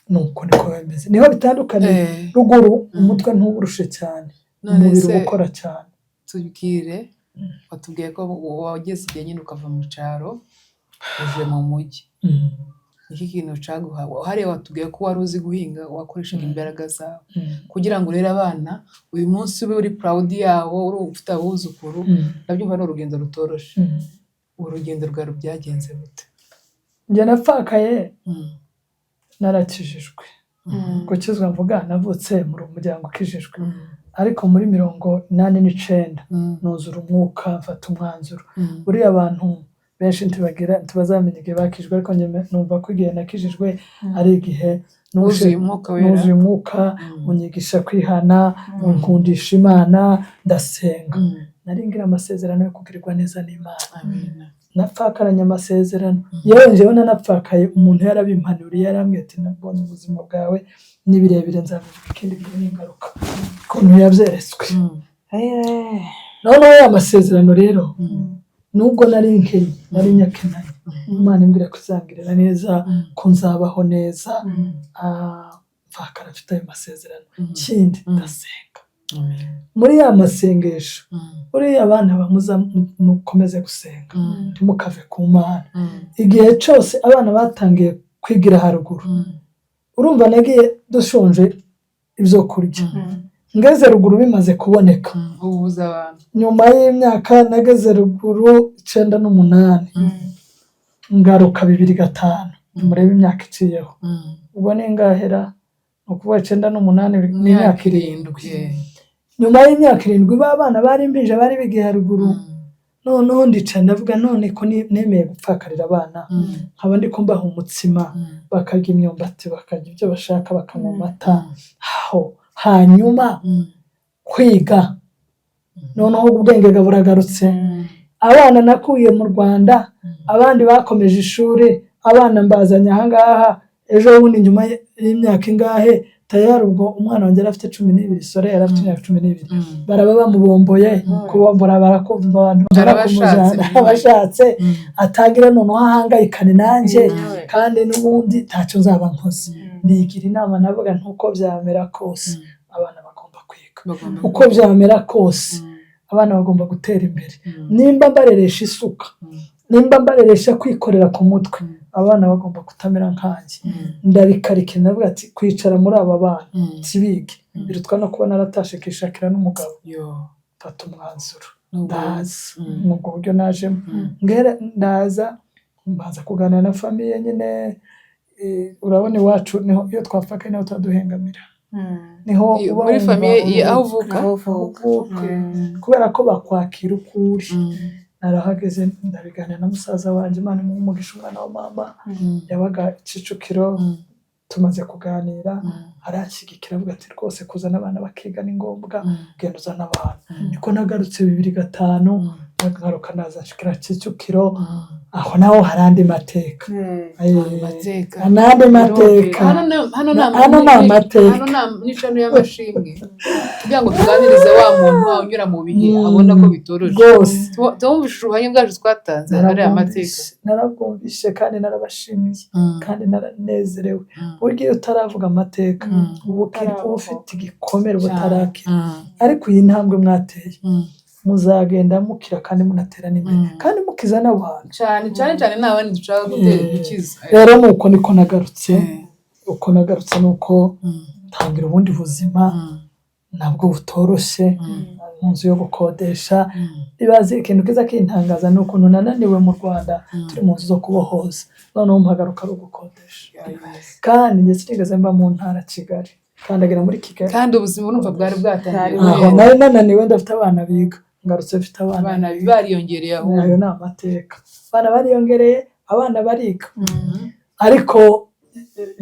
nuko niko bimeze niho bitandukanye ruguru umutwe ntuburushe cyane umubiri ukora cyane tubwire watubwiye ko wageze igihe nyine ukava mu cyaro uje mu mujyi iki kintu caguha hariya watubwiye ko wari uzi guhinga wakoreshaga imbaraga zawe kugira ngo urere abana uyu munsi ube uri proud yawo uri ufite abuzukuru nabyumva ni urugendo rutoroshe urugendo rwawe byagenze gute njye napfakaye narakijijwe gukizwa mvuga navutse mu muryango ukijijwe ariko muri 89 nuzura umwuka mfata umwanzuro buriya abantu benshi ntibazamenya igihe bakijwe ariko numva ko igihe nakijijwe ari igihe nuzuye umwuka unyigisha kwihana unkundisha Imana ndasenga naringira amasezerano yo kugirirwa neza n'Imana napfakaranye amasezerano yewe njyewe nanapfakaye umuntu yarabimpanuriye yarambwiye ati nabonye ubuzima bwawe nibirebire nzabivuga ikindi gihe n'ingaruka ukuntu yabyeretswe noneho ya masezerano rero nubwo nari nkenye nari nyakenanye Imana imbwira ko izangirira neza, ko nzabaho neza, mvakara mfite ayo masezerano. Ikindi ndasenga muri ya masengesho, buriya abana bamuza mukomeze gusenga, ntimukave ku Mana. Igihe cyose abana batangiye kwigira haruguru, urumva nagiye dushonje ibyo kurya, ngeze ruguru bimaze kuboneka, ubuza abantu nyuma y'imyaka nageze ruguru 9 n'8, ngaruka 2005, murebe imyaka iciyeho, ubwo ningahera ukuvuga 9 n'8 n'imyaka 7. Nyuma y'imyaka 7 babana bari imbije bari bigiye haruguru, noneho ndica ndavuga none ko nemeye gupfakarira abana, nkaba ndi kumbaha umutsima, bakarya imyumbati, bakarya ibyo bashaka, bakanywa amata, hanyuma kwiga, noneho ubwenge buragarutse. Abana nakuye mu Rwanda, abandi bakomeje ishuri, abana mbazanye ahangaha, ejo bundi nyuma y'imyaka ingahe tayari ubwo umwana wanjye afite 12, sore yari afite 12, baraba bamubomboye, kubombora barakumva abantu barashatse, atangira noneho ahangayikane nanjye, kandi n'ubundi ntacyo nzaba nkoze. Ndigira inama navuga ntuko byamera kose abana bagomba kwiga, uko byamera kose abana bagomba gutera imbere. Nimba mbareresha isuka, nimba mbareresha kwikorera ku mutwe, abana bagomba kutamera nkanjye. Ndabikarikira ndavuga ati kwicara muri aba bana kibige birutwa no kubona aratashe kishakira n'umugabo. Fata umwanzuro, ndaza nubwo buryo najemo, ndaza mbaza kuganira na famiye nyine. Urabona iwacu niho iyo twafaka niho taduhengamira, niho muri famiye aho uvuka, kubera ko bakwakira ukuri. Narahageze ndabiganira na musaza wanjye, Imana umugisha, umwana wa mama yabaga Kicukiro. Tumaze kuganira aranshyigikira, avuga ati rwose kuzana abana bakiga ni ngombwa, genda uzana abana. Niko nagarutse 2005, nagaruka naza nshikira Kicukiro, aho naho hari andi mateka, n'andi mateka. Hano nta mateka, hano n'icano y'amashimwe, kugira ngo tuganirize wa muntu unyura mu bihe abona ko bitoroje rwose. Tumvishije ubuhamya bwacu twatanze, hari amateka narabwumvishe kandi narabashimiye kandi naranezerewe. Burya iyo utaravuga amateka uba ufite igikomere butarakira, ariko iyi ntambwe mwateye muzagenda mukira kandi munatera n'imbere kandi mukiza n'abantu cyane n'abandi dushaka gutera gukiza. Rero nuko niko nagarutse, uko nagarutse nuko ntangira ubundi buzima nabwo butoroshye mu nzu yo gukodesha. Ibaze ikintu kiza kintangaza ni ukuntu nananiwe mu Rwanda turi mu nzu zo kubohoza, noneho mpagaruka ari ugukodesha. Kandi njye sinigeze mba mu ntara Kigali, kandagira muri Kigali, kandi ubuzima urumva bwari bwatangiye. Aho nari nananiwe, ndafite abana biga, ngarutse mfite abana bariyongereye. Aho ayo ni amateka, abana bariyongereye, abana bariga. Ariko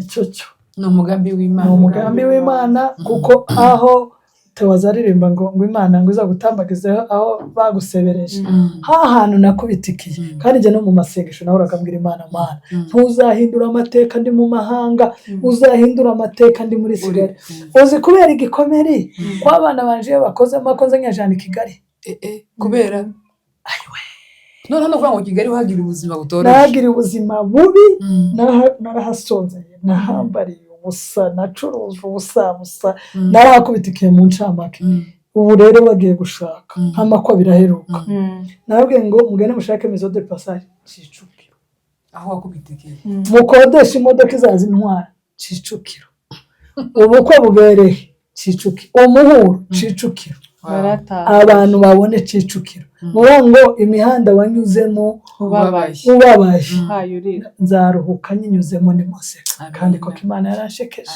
icyo cyo ni umugambi w'Imana, ni umugambi w'Imana, kuko aho tewazaririmba ngo Imana ngo izagutambagizeho aho bagusebereje, hantu nakubitikiye. Kandi njye no mu masengesho naho uragambira Imana, Mana ntuzahindura amateka ndi mu mahanga, uzahindura amateka ndi muri Kigali. Uzi kubera igikomere kw'abana banje bakoze makoze nk'ajana i Kigali, kubera ayiwe none no ngo Kigali wagira ubuzima butoroshye, nagira ubuzima bubi, narahasonzeye, nahambariye ubusa, nacuruje ubusa, narahakubitikiye mu ncamake. Ubu rero bagiye gushaka nk'amakwa biraheruka, nababwiye ngo mugende mushake maison de passage Kicukiro, aho wakubitikiye mukodesha imodoka izaza intwara Kicukiro, ubukwe bubereye Kicukiro, umuhuro Kicukiro, abantu babone Kicukiro. Muvuga ngo imihanda wanyuzemo ubabaye, nzaruhuka nyinyuzemo ndimoseka, kandi ko Imana yarashekeje.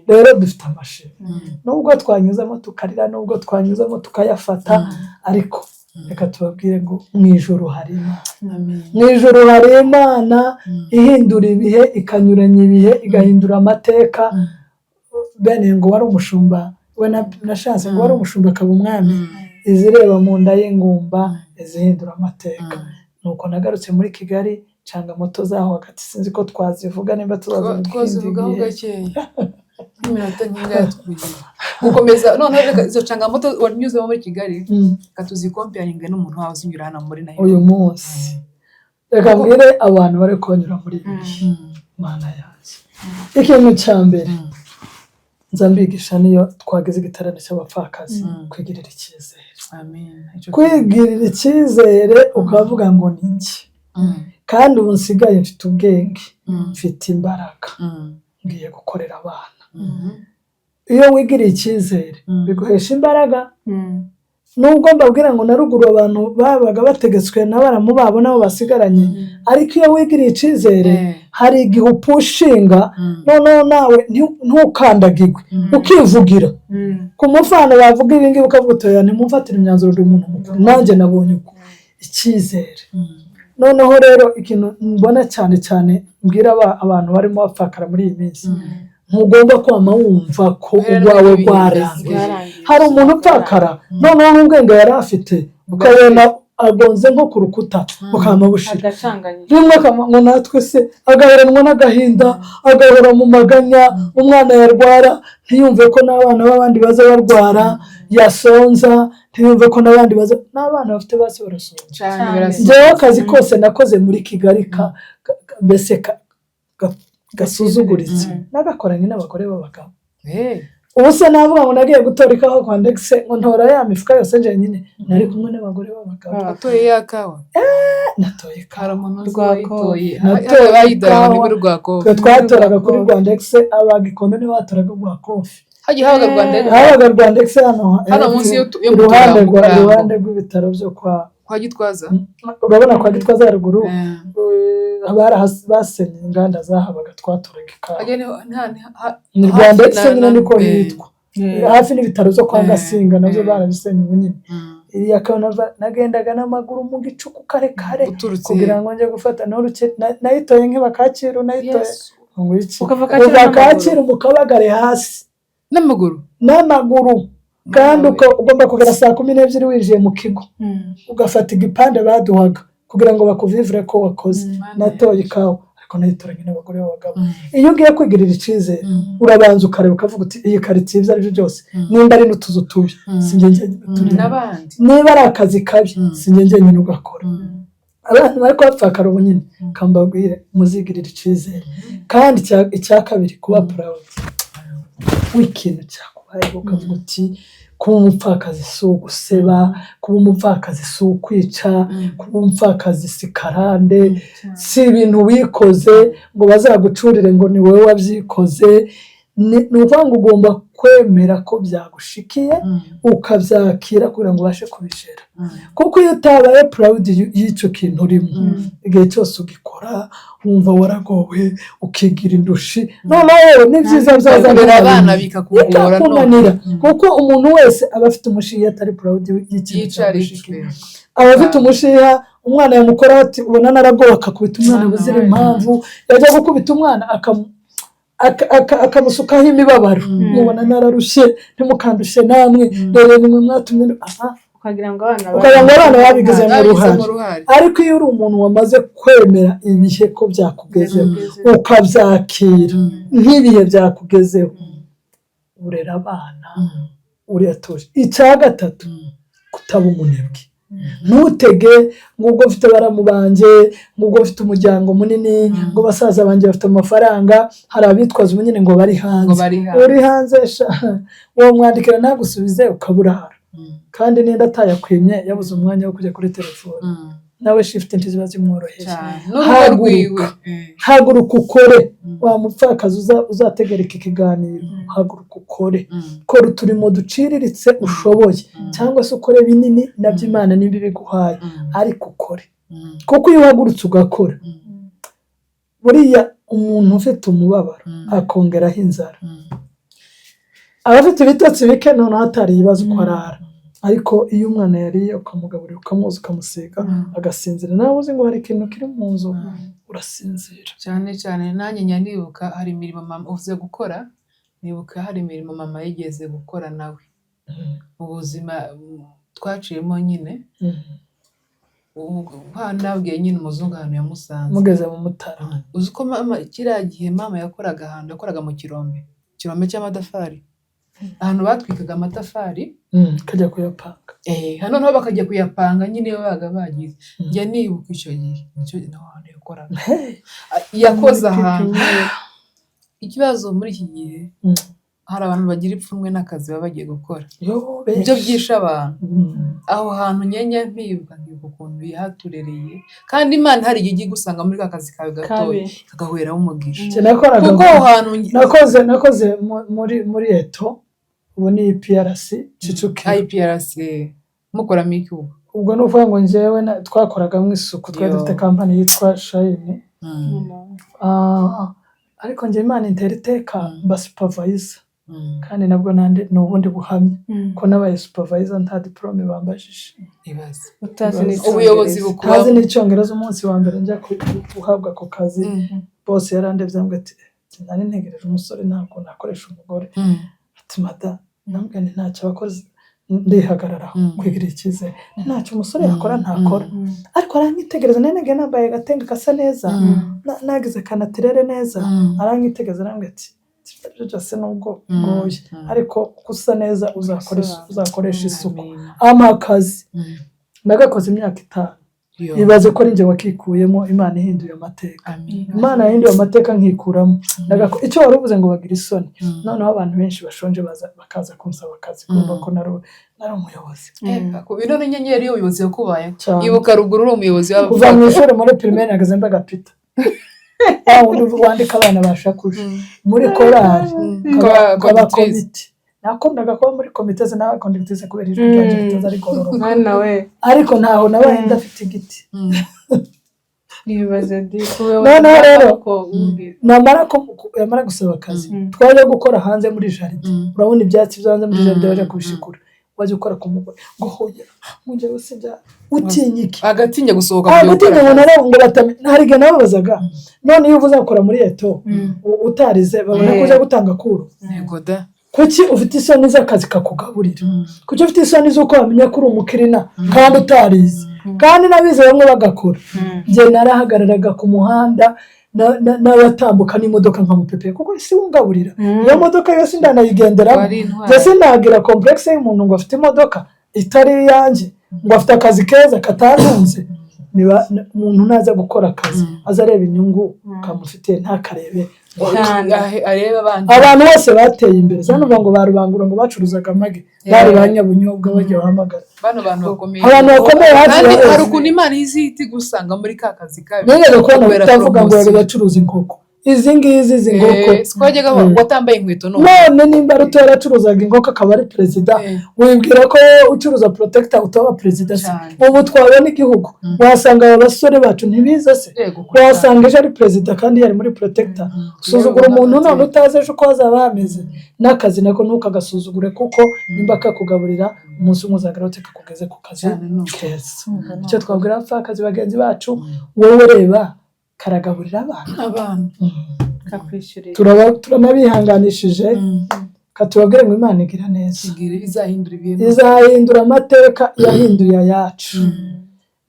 Rero dufite amashimwe, nubwo twanyuzamo tukarira, nubwo twanyuzamo tukayafata, ariko reka tubabwire ngo mu ijuru hari Imana, mu ijuru hari Imana ihindura ibihe, ikanyuranya ibihe, igahindura amateka. Bene ngo wari umushumba, we nashatse ngo wari umushumba akaba umwami, izireba mu nda y'ingumba izihindura amateka. Nuko nagarutse muri Kigali, canga moto zaho hagati, sinzi ko twazivuga nimba twazivugaho gakeya iminota nyinga tukugira gukomeza. None izo canga moto wanyuzemo muri Kigali, katuzikompearinga n'umuntu wawe uzinyura hano muri nayo uyu munsi. reka mbwire abantu bari konyura muri ibi Mana yanjye. Ikintu cya mbere nza mbigisha niyo twagize igiterane cy'abapfakazi kwigirira icyizere. Kwigirira icyizere ukavuga ngo ni iki, kandi ubu nsigaye mfite ubwenge, mfite imbaraga, ngiye gukorera abana. Iyo wigiriye icyizere biguhesha imbaraga. Nubwo mbabwira ngo na ruguru abantu babaga bategetswe na baramu babo nabo basigaranye, ariko iyo wigiriye icyizere hari igihe upushinga noneho nawe ntukandagirwe ukivugira ku mufana bavuga ibi ngibi ukavuga utoya ntimumfatire imyanzuro uri umuntu mukuru, nanjye nabonye uko icyizere. Noneho rero ikintu mbona cyane cyane mbwira abantu barimo bapfakara muri iyi minsi, ntugomba kwama wumva ko urwawe rwarangiye. Hari umuntu upfakara noneho n'ubwenge yari afite ukabona agonze nko ku rukuta ukama bushira rimwe ngo natwe se agaheranwa n'agahinda, agahora mu maganya, umwana yarwara ntiyumve ko n'abana b'abandi baza barwara, yasonza ntiyumve ko n'abandi baza, n'abana bafite basi barasonza. Njyewe akazi kose nakoze muri Kigali mbese gasuzuguritse nagakoranye n'abagore b'abagabo. Ubu se navuga ngo nagiye gutora ikawa kwa Ndegise ngo ntora ya mifuka yose nje nyine nari kumwe n'abagore b'abagabo. Atoye ya kawa? Natoye ikawa. Rwakofi. Twatoraga kuri Rwandexe, abagikombe nibo batoraga Rwakofi. Habaga Rwandexe? Habaga Rwandexe hano munsi iruhande rw'ibitaro byo kwa Gitwaza. Urabona kwa Gitwaza haruguru basenye inganda zahabaga twatoraga ikawa. Ni Rwandexe nyine niko hitwa. Hafi n'ibitaro zo kwa Gasinga nabyo barabisenye ubu nyine. Iriya kawa nagendaga n'amaguru mu gicuku kare kugira ngo nje gufata n'uruke, nayitoye nk'iba Kacyiru, nayitoye ngo iki uva Kacyiru mu Kabagare hasi n'amaguru kandi ugomba kugera saa 12 winjiye mu kigo ugafata igipande baduhaga kugira ngo bakuvivure ko wakoze. Natoye ikawa ariko nayitoranye n'abagore b'abagabo. Iyo ugiye kwigirira icyizere urabanza ukareba ukavuga uti iyi karitsiye ibyo ari byo byose nimba ari n'utuzu tubi sinjye n'abandi, niba ari akazi kabi sinjye nyine ugakora. Abantu bari kwapfakara ubu nyine kambabwire muzigirira icyizere. Kandi icya kabiri kuba proud w'ikintu cyakubaye ukavuga uti kuba umupfakazi si uguseba, kuba umupfakazi si ukwica, kuba umupfakazi si karande, si ibintu wikoze ngo bazagucurire ngo ni wowe wabyikoze. Ni ukuvuga ngo ugomba kwemera ko byagushikiye ukabyakira kugira ngo ubashe kubijera. Kuko iyo utabaye proud y'icyo kintu urimo, igihe cyose ugikora wumva waragowe ukigira indushi, noneho ni byiza byazanira abana bikakunanira. Kuko umuntu wese aba afite umushiha atari proud y'ikintu cyagushikiye. Aba afite umushiha, umwana yamukora ati ubona naragowe akakubita umwana buzira impamvu, yajya gukubita umwana akamusukaho imibabaro, mubona nararushe ntimukandushe namwe dore nimwe mwatumye ukagira ngo abana babigize mu ruhare. Ariko iyo uri umuntu wamaze kwemera ibihe ko byakugezeho ukabyakira nk'ibihe byakugezeho, urera abana uratuje. Icya gatatu kutaba umunebwe. Ntutege ngubwo mfite baramu banje, ngubwo mfite umuryango munini, ngo basaza banje bafite amafaranga, hari abitwaza umunyine ngo bari hanze. Uri hanze uwo mwandikira nagusubize ukaburara. Kandi nenda atayakwimye yabuze umwanya wo kujya kuri telefone, nawe shift ntiziba zimworoheje. Haguruka ukore. Wa mupfakazi uzategera iki kiganiro, haguruka ukore. Kora uturimo duciriritse ushoboye, cyangwa se ukore binini nabyo Imana nimba biguhaye, ariko ukore. Kuko iyo uhagurutse ugakora, buriya umuntu ufite umubabaro akongeraho inzara, abafite ibitotsi bike noneho atari ibibazo uko arara. Ariko iyo umwana yariye ukamugaburira ukamwoza ukamusiga agasinzira, nawe uzi ngo hari ikintu kiri mu nzu urasinzira. Cyane nanjye nyanibuka hari imirimo mama uvuze gukora, nibuka hari imirimo mama yigeze gukora nawe mu buzima twaciyemo nyine. Nabwiye nyine umuzungu ahantu yamusanze mugeze mu Mutara. Uzi ko mama kiriya gihe mama yakoraga ahantu, yakoraga mu kirombe cy'amadafari. ahantu batwikaga amatafari kajya kuyapanga hano naho bakajya kuyapanga nyine iyo baga bagize njya nibuka icyo gihe n'ahantu yakoraga yakoze ahantu ikibazo muri iki gihe hari abantu bagira ipfunwe n'akazi baba bagiye gukora ibyo byishe abantu aho hantu nyenya mpibuka ukuntu yahaturereye kandi Imana hari igihe igusanga muri ka kazi kawe gatoya kagahweraho umugisha kuko aho hantu nakoze muri eto ubu ni IPRC Kicukiro IPRC mukoramo iki ubwo ni ukuvuga ngo njyewe twakoragamo isuku twari dufite kampani yitwa Shine ariko njye Imana intera iteka mba supervisor kandi nabwo ni ubundi buhamya ko nabaye supervisor nta diplome bambajije ubuyobozi bukuru ntazi n'icyongereza umunsi wa mbere njya guhabwa ako kazi bose yarandebye ngo ati nari ntegereje umusore ntabwo nakoresha umugore ati mada nambwe ntacyo abakozi ndihagararaho kwigirira icyizere ntacyo umusore yakora ntakora ariko aranyitegereza nenge nambaye agatenge gasa neza nagize kanatirere neza aranyitegereza nambwe ati ibyo byose nubwo goye ariko gusa neza uzakoresha isuku amakazi nagakoze imyaka 5 ibaze ko ninjye wakikuyemo Imana ihinduye amateka Imana yahinduye amateka nkikuramo icyo wari uvuze ngo bagira isoni noneho abantu benshi bashonje bakaza kunsaba akazi kumva ko nari umuyobozi bino ni inyenyeri y'ubuyobozi yakubayeho ibuka ruguru uri umuyobozi kuva mu ishuri muri primaire nagaze mbaga Peter wandika abana bashakuje muri korali kaba komite nakundaga kuba muri komite ze nawe conductrice kubera ijwi ryanjye ritazari gororo mwana we ariko ntaho nabaye ndafite igiti nibaze ndi noneho rero yamara gusaba akazi twaje gukora hanze muri jardin urabona ibyatsi byanze muri jardin baje kubishikura waje gukora ku mugore ngo hoya mujye usibya utinyiki agatinya gusohoka mu gukora ngo batamenye nababazaga none iyo uvuze gukora muri eto utarize babona ko uje gutanga kuro yego da kuki ufite isoni z'akazi kakugaburira kuki ufite isoni z'uko wamenya ko uri umukirina kandi utarize kandi nabize bamwe bagakora njye narahagararaga ku muhanda n'abatambuka n'imodoka nkamupepeye kuko isi wungaburira iyo modoka yose ndanayigenderamo ndetse nagira complexe y'umuntu ngo afite imodoka itari iyanjye ngo afite akazi keza katanunze umuntu naza gukora akazi aza areba inyungu kamufitiye ntakarebe abantu bose bateye imbere zano ngo barubangura ngo bacuruzaga amagi bari banyabunyobwa bagiye bahamagara bano bantu bakomeye hari ukuntu Imana izihita igusanga muri ka kazi kabi nigeze kubona bitavuga ngo yari bacuruza inkoko izi ngizi izi nkoko twajyaga watambaye inkweto none nimba ruto yaracuruzaga inkoko akaba ari perezida wibwira ko ucuruza protector utaba perezida se ubu twabona igihugu wasanga aba basore bacu ntibiza se wasanga ejo ari perezida kandi yari muri protector usuzugura umuntu none utazi ejo uko hazaba hameze n'akazi nako ntukagasuzugure kuko nimba kakugaburira umunsi umwe uzagarutse kakugeze ku kazi keza icyo twabwira abapfakazi bagenzi bacu wowe reba karagaburira abantu kakwishyurira turanabihanganishije katubabwire ngo Imana igira neza izahindura amateka yahinduye ayacu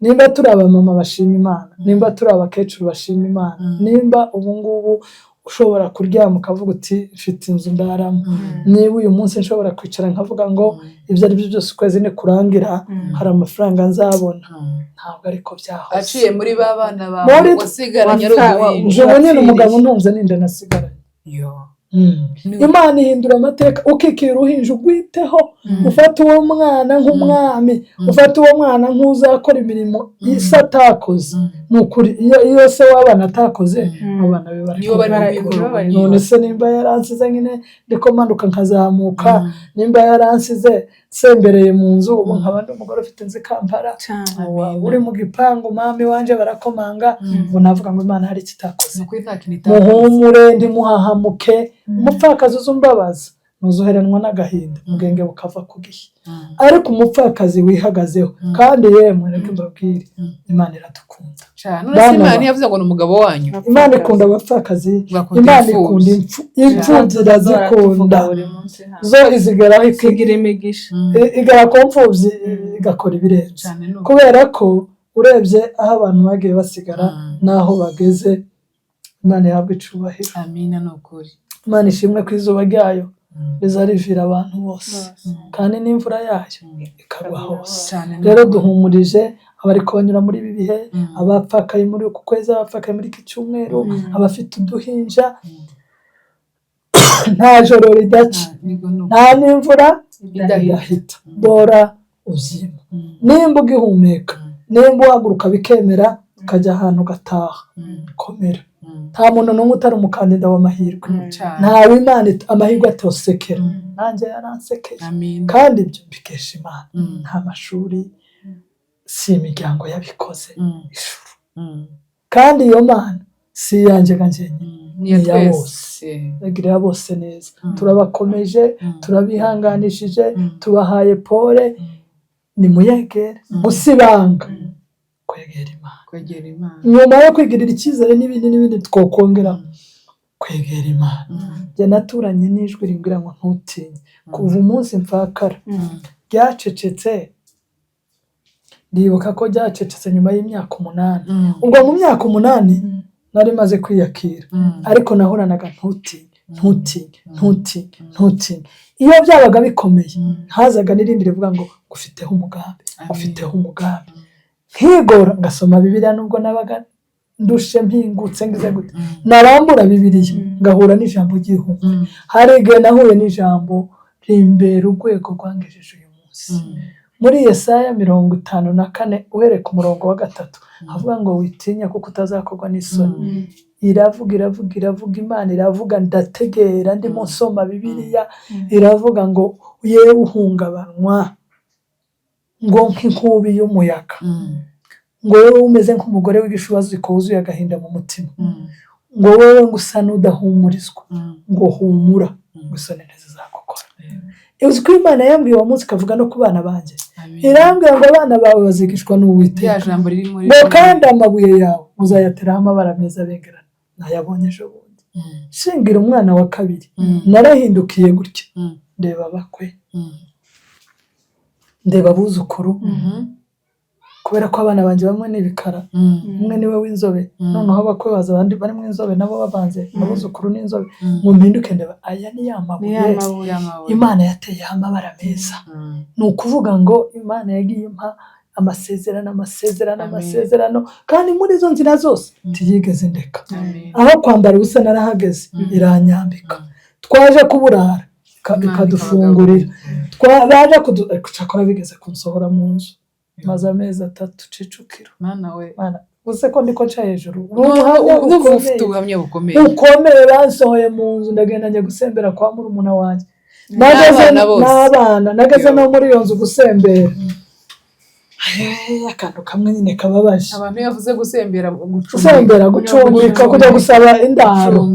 nimba turi abamama bashima Imana nimba turi abakecuru bashima Imana nimba ubu ngubu ushobora kuryama ukavuga uti mfite inzu ndaramo niba uyu munsi nshobora kwicara nkavuga ngo ibyo ari byo byose ukwezi nikurangira hari amafaranga nzabona ntabwo ariko byahoze aciye muri ba bana bawe wasigaranye uruhinja nyine umugabo ntunze ninde nasigaranye Imana ihindura amateka ukikira uruhinja ugwiteho ufata uwo mwana nk'umwami ufata uwo mwana nk'uzakora imirimo isi atakoze ni ukuri iyo se w'abana atakoze abana be barabikora none se nimba yaransize nyine ndiko manuka nkazamuka nimba yaransize sembereye mu nzu ubu nkaba ndi umugore ufite inzu Kampala uri mu gipangu mami wanje barakomanga ubu navuga ngo Imana hari kitakoze muhumure ndi muhahamuke umupfakazi uzumbabaza nuzuheranwa n'agahinda ubwenge bukava ku gihe ariko umupfakazi wihagazeho kandi yemwe reka mbabwire Imana iradukunda none Imana yavuze ngo n'umugabo wanyu Imana ikunda abapfakazi Imana ikunda imfubyi irazikunda zo izigeraho ikigira imigisha igera ku mfubyi igakora ibirenze kubera ko urebye aho abantu bagiye basigara n'aho bageze Imana yahabwa icubahiro amina n'ukuri Imana ishimwe ku izuba ryayo rizarivira abantu bose kandi n'imvura yayo ikagwa hose. Rero duhumurije abariko banyura muri ibi bihe, abapfakaye muri uku kwezi, abapfakaye muri iki cyumweru, abafite uduhinja, nta joro ridaca, nta n'imvura idahita, dora uzima. Nimba ugihumeka, nimba uhaguruka bikemera ukajya ahantu ugataha, komera. Nta muntu n'umwe utari umukandida w'amahirwe, ntawe Imana amahirwe atosekera. Nanjye yaransekeye kandi ibyo mbikesha Imana. Nta mashuri, si imiryango yabikoze, ijuru. Kandi iyo Mana si iyanjye njyenyine, ni iya bose, bagirira bose neza. Turabakomeje, turabihanganishije, tubahaye pole, nimuyegere, musibanga kwegera Imana. Nyuma yo kwigirira icyizere n'ibindi twokongera kwegera Imana. Jye naturanye n'ijwi rimbwira ngo ntutinye. Kuva umunsi mfakara ryacecetse, ndibuka ko ryacecetse nyuma y'imyaka 8. Ubwo mu myaka 8 nari maze kwiyakira, ariko nahoranaga ntutinye. Iyo byabaga bikomeye hazaga n'irindi rivuga ngo gufiteho umugambi. Nkigora ngasoma Bibiliya, nubwo nabaga ndushe mpingutse ngize gute, narambura Bibiliya ngahura n'ijambo ry'ihumure. Hari igihe nahuye n'ijambo rimbera urwego rwangejeje uyu munsi. Muri Yesaya 54 uhereye ku murongo wa 3 havuga ngo witinya kuko utazakorwa n'isoni. Iravuga Imana iravuga, ndategera ndimo nsoma Bibiliya, iravuga ngo yewe uhungabanywa ngo nk'inkubi y'umuyaga, ngo wowe umeze nk'umugore w'igishubazi ko wuzuye agahinda mu mutima, ngo wowe ngo usa n'udahumurizwa, ngo humura, ngo isoni ntizizakugora. Uzi ko Imana yambwiye uwo munsi ikavuga no ku bana banjye, irambwira ngo abana bawe bazigishwa n'Uwiteka, ngo kandi amabuye yawe uzayateraho amabara meza abengerana. Nayabonye ejo bundi shingira umwana wa 2, narahindukiye gutya, ndeba bakwe, ndeba abuzukuru, kubera ko abana banjye bamwe n'ibikara, umwe niwe w'inzobe, noneho abakwe baza abandi bari mu inzobe nabo babanze, abuzukuru n'inzobe. Mu mpinduke ndeba aya ni ya mabuye Imana yateyeho amabara meza. Ni ukuvuga ngo Imana yagiye impa amasezerano, kandi muri izo nzira zose ntiyigeze ndeka. Aho kwambara ubusa narahageze, iranyambika. Twaje kuburara ikadufungurira, baje kuducakora bigeze kunsohora mu nzu, maze amezi 3 Kicukiro. Mana we, uze ko ndiko nca hejuru, ufite ubuhamya bukomeye, bansohoye mu nzu, ndagenda njya gusembera kwa murumuna wanjye, nageze no muri iyo nzu gusembera. Akantu kamwe nyine kababaje. Abantu yavuze gusembera, gucumbika, kujya gusaba indaro.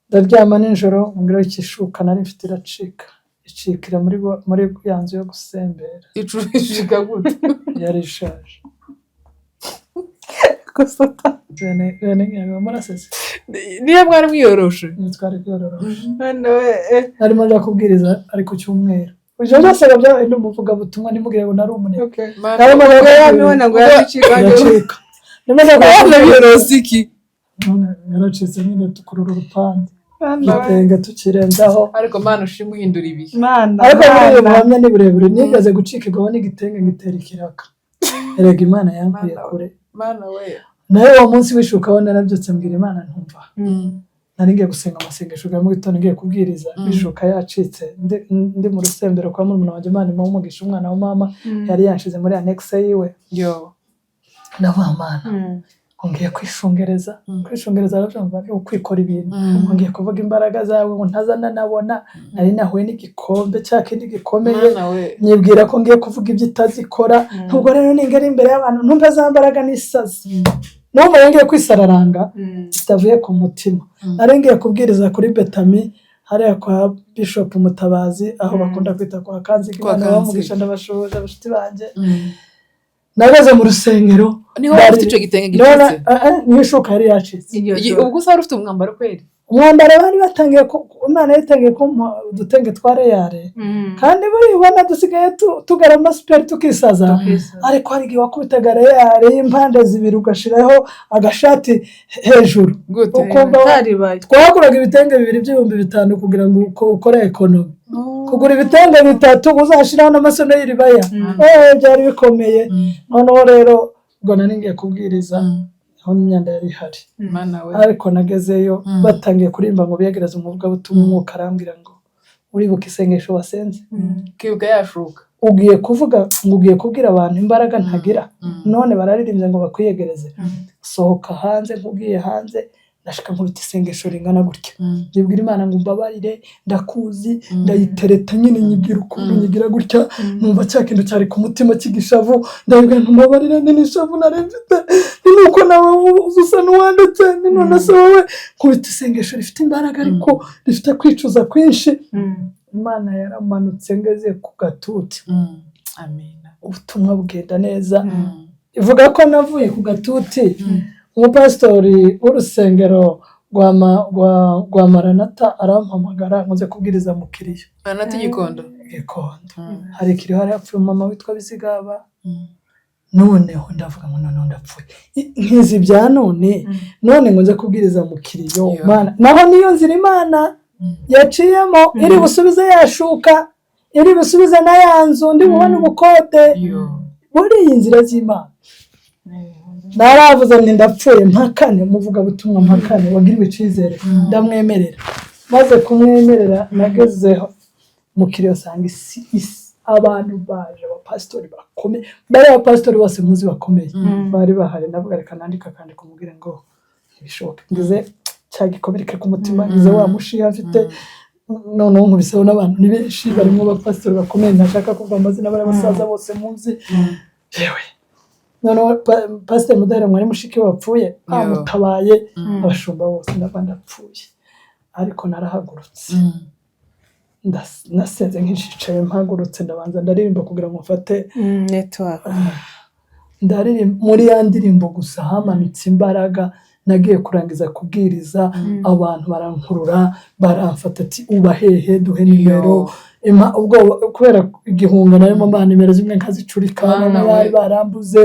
Ndaryama nijoro, mbwira ikishuka nari mfite icikira muri ya nzu yo gusembera. Icurishika gute? Yari ishaje. Niyo mwari mwiyoroshe? Twari kwiyoroshe. Narimo njya kubwiriza ari ku cyumweru. Ujya byose byabaye n'umuvuga butumwa, nimugire ngo nari umunebwe. Narimo yamibona ngo yacika. Nimeze ko yaracitse nyine tukurura urupande. Gitenga tukirenzaho. Ariko Mana ushima uhindura ibi. Ariko muri buhamya ni burebure, nigeze gucikirwaho n'igitenge ngitera ikiraka. Erega Imana yamvuye kure. Mana we. Nawe uwo munsi wishukaho narabyutse mbwira Imana ntumva. Nari ngiye gusenga amasengesho ya mu gitondo, ngiye kubwiriza, bishuka yacitse, ndi mu rusembero kwa murumuna wanjye, Imana imugisha umwana wa mama yari yanshize muri annexe yiwe. Ndavuga Mana, ngiye kwishungereza aravuga ngo kwikora ibintu, ngiye kuvuga imbaraga zawe ngo ntazana nabona, nari nahuye n'igikombe cyakindi gikomeye, nyibwira ko ngiye kuvuga ibyo itazikora. Nubwo rero ningera imbere y'abantu ntumva za mbaraga n'isazi, n'umwe ngiye kwisararanga itavuye ku mutima. Nari ngiye kubwiriza kuri Betami hariya kwa Bishop Mutabazi, aho bakunda kwita kwa Kanziga, Imana bamugisha ndabashoboje abashuti banjye. Nageze mu rusengero, niho ufite icyo gitenge gicitse, niyo shuka yari yacitse. Ubwo usaba ufite umwambaro kweri? umwambaro bari batangiye Imana yatangiye kumpa udutenge twa reyare kandi buribona dusigaye tugarama super tukisaza ariko hari igihe wakubitaga reyare y'impande zibiri ugashiraho agashati hejuru ukumva twaguraga ibitenge 2,500 kugira ngo ukore ekonomi kugura ibitenge 3 uzashiraho n'amasono y'iribaya byari bikomeye noneho rero ngo naningiye kubwiriza aho n'imyanda yari ihari ariko nagezeyo batangiye kurimba ngo biyegereze umuvuga butumwa umwuka arambwira ngo uribuka isengesho wasenze kibuga yashuka ugiye kuvuga ngo ugiye kubwira abantu imbaraga ntagira none bararirimbye ngo bakwiyegereze sohoka hanze nkubwiye hanze ndashaka nkubita isengesho ringana gutya nibwira Imana ngo mbabarire ndakuzi ndayitereta nyine nyibwira ukuntu nyigira gutya numva cya kintu cyari ku mutima kigishavu ndabwira ntumbabarire n'ishavu naremfite nuko nawe usa n'uwanditse none se wowe nkubita isengesho rifite imbaraga ariko rifite kwicuza kwinshi Imana yaramanutse ngeze ku gatuti amina ubutumwa bugenda neza ivuga ko navuye ku gatuti umupasitori w'urusengero rwa Maranatha arampamagara nkoze kubwiriza mu Kiriyo Maranatha Gikondo hari Kiriyo hari apfuye mama witwa Bizigaba noneho ndavuga ngo none ndapfuye nkizi bya none nkoze kubwiriza mu Kiriyo Mana naho niyo nzira Imana yaciyemo iri busubize yashuka iri busubize na yanzu ndi bubone ubukode muri iyi nzira z'Imana naravuze nti ndapfuye mpakane umuvuga butumwa mpakane wagiriwe icizere ndamwemerera maze kumwemerera nagezeho mu Kiriyo sanga abantu baje abapasitori bakomeye bari abapasitori bose muzi bakomeye bari bahari navuga reka nandika kandi kumubwira ngo ibishoboka ngize cyagikomereke ku mutima ngize wa mushiha afite noneho nkubiseho n'abantu ni benshi barimo abapasitori bakomeye ntashaka kuvuga amazina bari abasaza bose muzi yewe noneho pasiteri Mudahera mwari mushiki wapfuye amutabaye abashumba bose n'abandi apfuye ariko narahagurutse nasenze nk'ishicaye mpagurutse ndabanza ndaririmba kugira ngo mfate network ndaririmba muri ya ndirimbo gusa hamanutse imbaraga nagiye kurangiza kubwiriza abantu barankurura baramfata ati ubahehe duhe nimero ubwo kubera igihunga narimo mba nimero zimwe nkazicurikana n'abari barambuze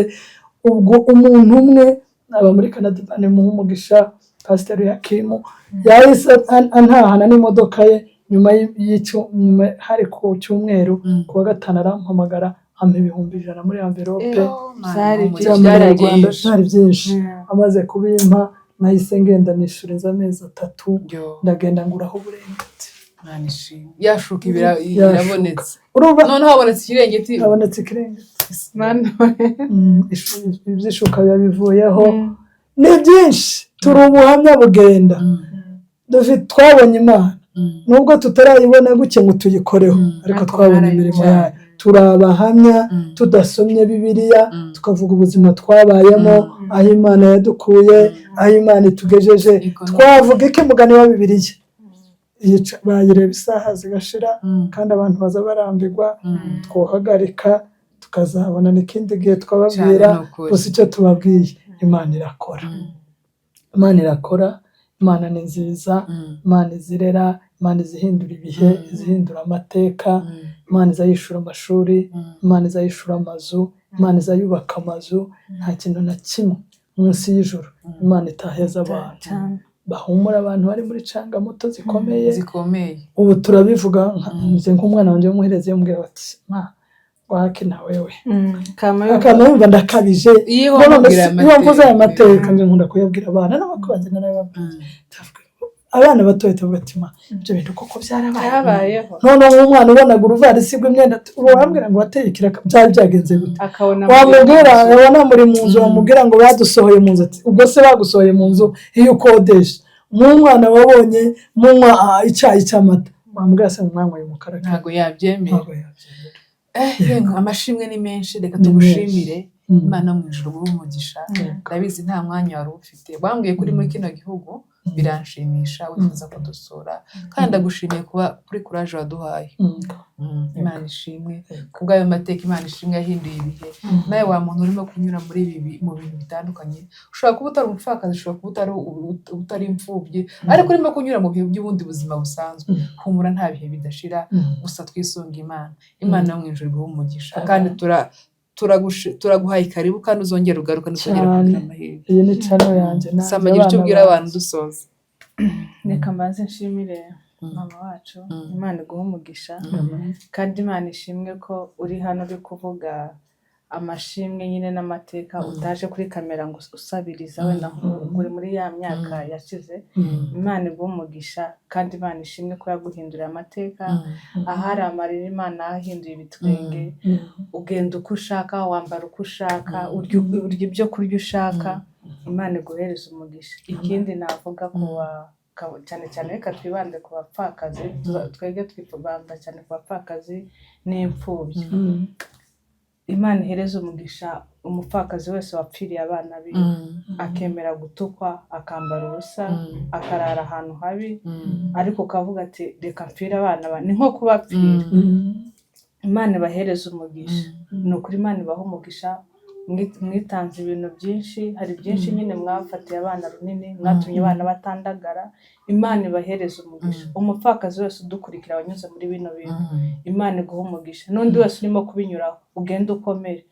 ubwo umuntu umwe aba muri Canada bane mu umugisha Pastor Yakimu yahise antahana n'imodoka ye nyuma nyuma hari ku cyumweru kuwa gatanu arampamagara ampa 1,100 muri envelope byari byinshi amaze kubimpa nahise ngenda nishuriza amezi 3 ndagenda nguraho uburengeti yashuka irabonetse noneho habonetse ikirengeti habonetse ikirengeti ibyishuka bivuyeho ni byinshi turi ubuhamya bugenda twabonye Imana nubwo tutarayibona guke ngo tuyikoreho ariko twabonye imirimo yayo turi abahamya tudasomye Bibiliya tukavuga ubuzima twabayemo aho Imana yadukuye aho Imana itugejeje twavuga iki mugani wa Bibiliya bayireba isaha zigashira kandi abantu baza barambirwa twohagarika tukazabona n'ikindi gihe twababwira gusa icyo tubabwiye Imana irakora Imana ni nziza Imana izirera Imana izihindura ibihe izihindura amateka Imana izayishura amashuri Imana izayishura amazu Imana izayubaka amazu nta kintu na kimwe munsi y'ijuru Imana itaheza abantu bahumura abantu bari muri canga moto zikomeye ubu turabivuga nze nk'umwana wanjye w'umuhereze yambwira bati wake na wewe kama yumva ndakabije iyo mvuze aya mateka nje nkunda kuyabwira abana n'abakozi n'ababwira abana bato batavuga ati ma ibyo bintu koko byarabayeho none umwana ubonaga uruvarisi rw'imyenda urambwira ngo wateye ikiraka byari byagenze gute wamubwira yabona muri mu nzu wamubwira ngo badusohoye mu nzu ati ubwo se bagusohoye mu nzu iyo ukodesha umwana wabonye munywa icyayi cy'amata wamubwira se umwana y'umukara ntago yabyemera amashimwe ni menshi reka tugushimire Imana mu ijuru umugisha ndabizi nta mwanya wari ufite bambwiye kuri muri kino gihugu biranshimisha wifuza kudusura kandi ndagushimiye kuba kuri courage waduhaye. Imana ishimwe kubw'ayo mateka, Imana ishimwe yahinduye ibihe. Nawe wa muntu urimo kunyura muri ibi mu bintu bitandukanye, ushobora kuba utari umupfakazi, ushobora kuba utari imfubyi, ariko urimo kunyura mu bihe by'ubundi buzima busanzwe. Humura, nta bihe bidashira, gusa twisunga Imana. Imana yo mu ijuru iguhe umugisha kandi turaguhaye karibu kandi uzongera ugaruka n'uzongera kugira amahirwe. Iyi ni channel yanjye nanjye. Samagira icyo ubwira abantu dusoza. Reka mbanze nshimire mama wacu, Imana iguhe umugisha kandi Imana ishimwe ko uri hano uri kuvuga amashimwe nyine n'amateka, utaje kuri kamera ngo usabiriza wenda uri muri ya myaka yashize. Imana iguhe umugisha kandi Imana ishimwe ko yaguhindurira amateka. Ahari amarira Imana yahinduye ibitwenge, ugenda uko ushaka, wambara uko ushaka, urya ibyo kurya ushaka. Imana iguhereza umugisha. Ikindi navuga cyane cyane reka twibande ku bapfakazi, twebwe twibanda cyane ku bapfakazi n'imfubyi. Imana ihereza umugisha umupfakazi wese wapfiriye abana be, akemera gutukwa, akambara ubusa, akarara ahantu habi, ariko ukavuga ati reka mpfire abana. Ni nko kubapfira. Imana ibahereza umugisha. Ni ukuri Imana ibaha umugisha. Mwitanze ibintu byinshi, hari byinshi nyine mwafatiye abana runini, mwatumye abana batandagara. Imana ibahereza umugisha. Umupfakazi wese udukurikira wanyuze muri bino bintu, Imana iguha umugisha. N'undi wese urimo kubinyuraho, ugende ukomere.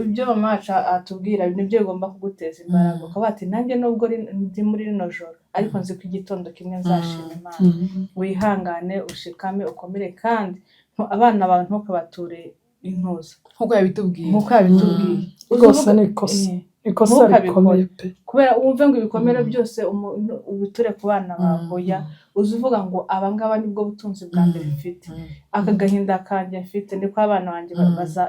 Ibyo mama wacu atubwira nibyo bigomba kuguteza imbaraga. Ukaba ati nanjye nubwo ndi muri rino joro, ariko nzi ko igitondo kimwe nzashima Imana. Wihangane, ushikame, ukomere kandi abana bawe ntukabature intuza nk'uko yabitubwiye. Rwose ni ikosa rikomeye pe. Kubera wumve ngo ibikomere byose ubiture ku bana bawe, uzuvuga ngo abangaba nibwo butunzi bwa mbere mfite. Aka gahinda kanjye mfite niko abana banjye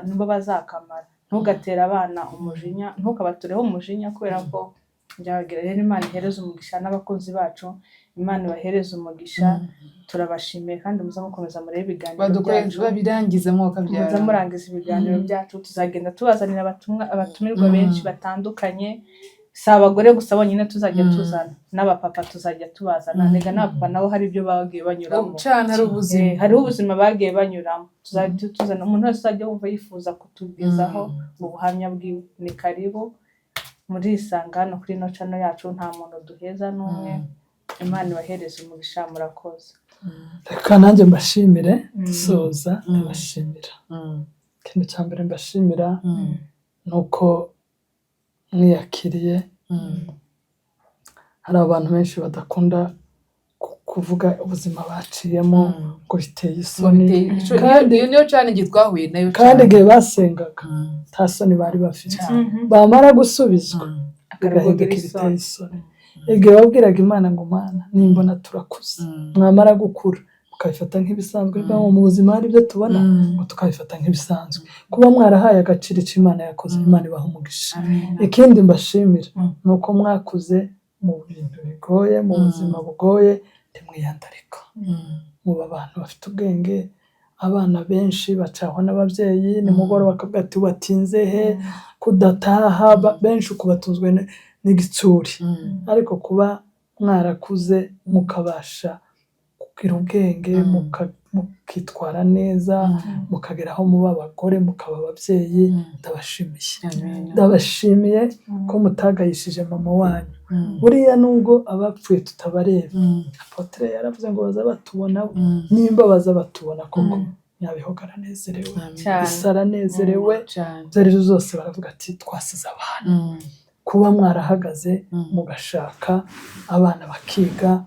nibo bazakamara. Ntugatera abana umujinya, ntukabatureho umujinya, kubera ko byabagira. Rero Imana ihereza umugisha n'abakunzi bacu, Imana ibahereza umugisha. Turabashimiye kandi muza mukomeza murebe ibiganiro byacu, babirangiza mwuka byacu, muza murangiza ibiganiro byacu. Tuzagenda tubazanira abatumirwa benshi batandukanye, si abagore gusa bonyine tuzajya tuzana, n'abapapa tuzajya tubazana. Nega n'abapapa nabo hari ibyo bagiye banyuramo, hariho ubuzima bagiye banyuramo. Tuzajya tuzana umuntu wese uzajya wumva yifuza kutugezaho ubuhamya bwiwe. Ni karibu muri Isanga hano kuri ino channel yacu, nta muntu duheza n'umwe. Imana ibahereza umugisha. Murakoze. Reka nanjye mbashimire soza, ndabashimira. Ikintu cya mbere mbashimira nuko mwiyakiriye. Hari abantu benshi badakunda kuvuga ubuzima baciyemo ngo biteye isoni, kandi niyo cyane gitwahuye nayo. Kandi igihe basengaga nta soni bari bafite, bamara gusubizwa agahinduka ibiteye isoni. Igihe wabwiraga Imana ngo Mana nimbona turakuze, mwamara gukura mukabifata nk'ibisanzwe. Mu buzima hari ibyo tubona ngo tukabifata nk'ibisanzwe. Kuba mwarahaye agaciro icyo Imana yakoze, Imana ibaha umugisha. Ikindi mbashimira ni uko mwakuze mu bintu bigoye, mu buzima bugoye, ntimwiyandarika. Muba abantu bafite ubwenge. Abana benshi bacahwa n'ababyeyi, nimugoroba bakavuga ati watinze he kudataha. Benshi uko batunzwe n'igitsuri, ariko kuba mwarakuze mukabasha kugira ubwenge, mukitwara neza, mukageraho muba abagore, mukaba ababyeyi, ndabashimiye ko mutagayishije mama wanyu. Buriya nubwo abapfuye tutabareba, Apotre yaravuze ngo baza batubona, nimba baza batubona koko Nyabihoga aranezerewe, Isi aranezerewe, zarizo zose baravuga ati twasize abantu. Kuba mwarahagaze mugashaka abana bakiga,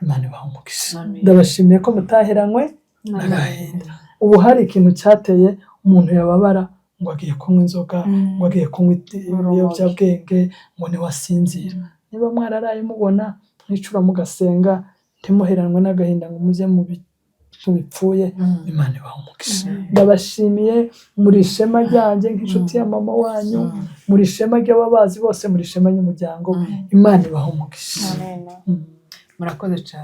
Imana ibaha umugisha. Ndabashimiye ko mutaheranywe n'agahinda. Ubu hari ikintu cyateye umuntu yababara ngo agiye kunywa inzoga, ngo agiye kunywa ibiyobyabwenge, ngo ntiwasinzira. Niba mwararaye mubona mwicura mugasenga, ntimuheranwe n'agahinda ngo muze mu bipfuye, Imana ibaha umugisha. Ndabashimiye muri ishema ryanjye nk'inshuti ya mama wanyu, muri ishema ry'ababazi bose, muri ishema ry'umuryango. Imana ibaha umugisha. Murakoze cyane.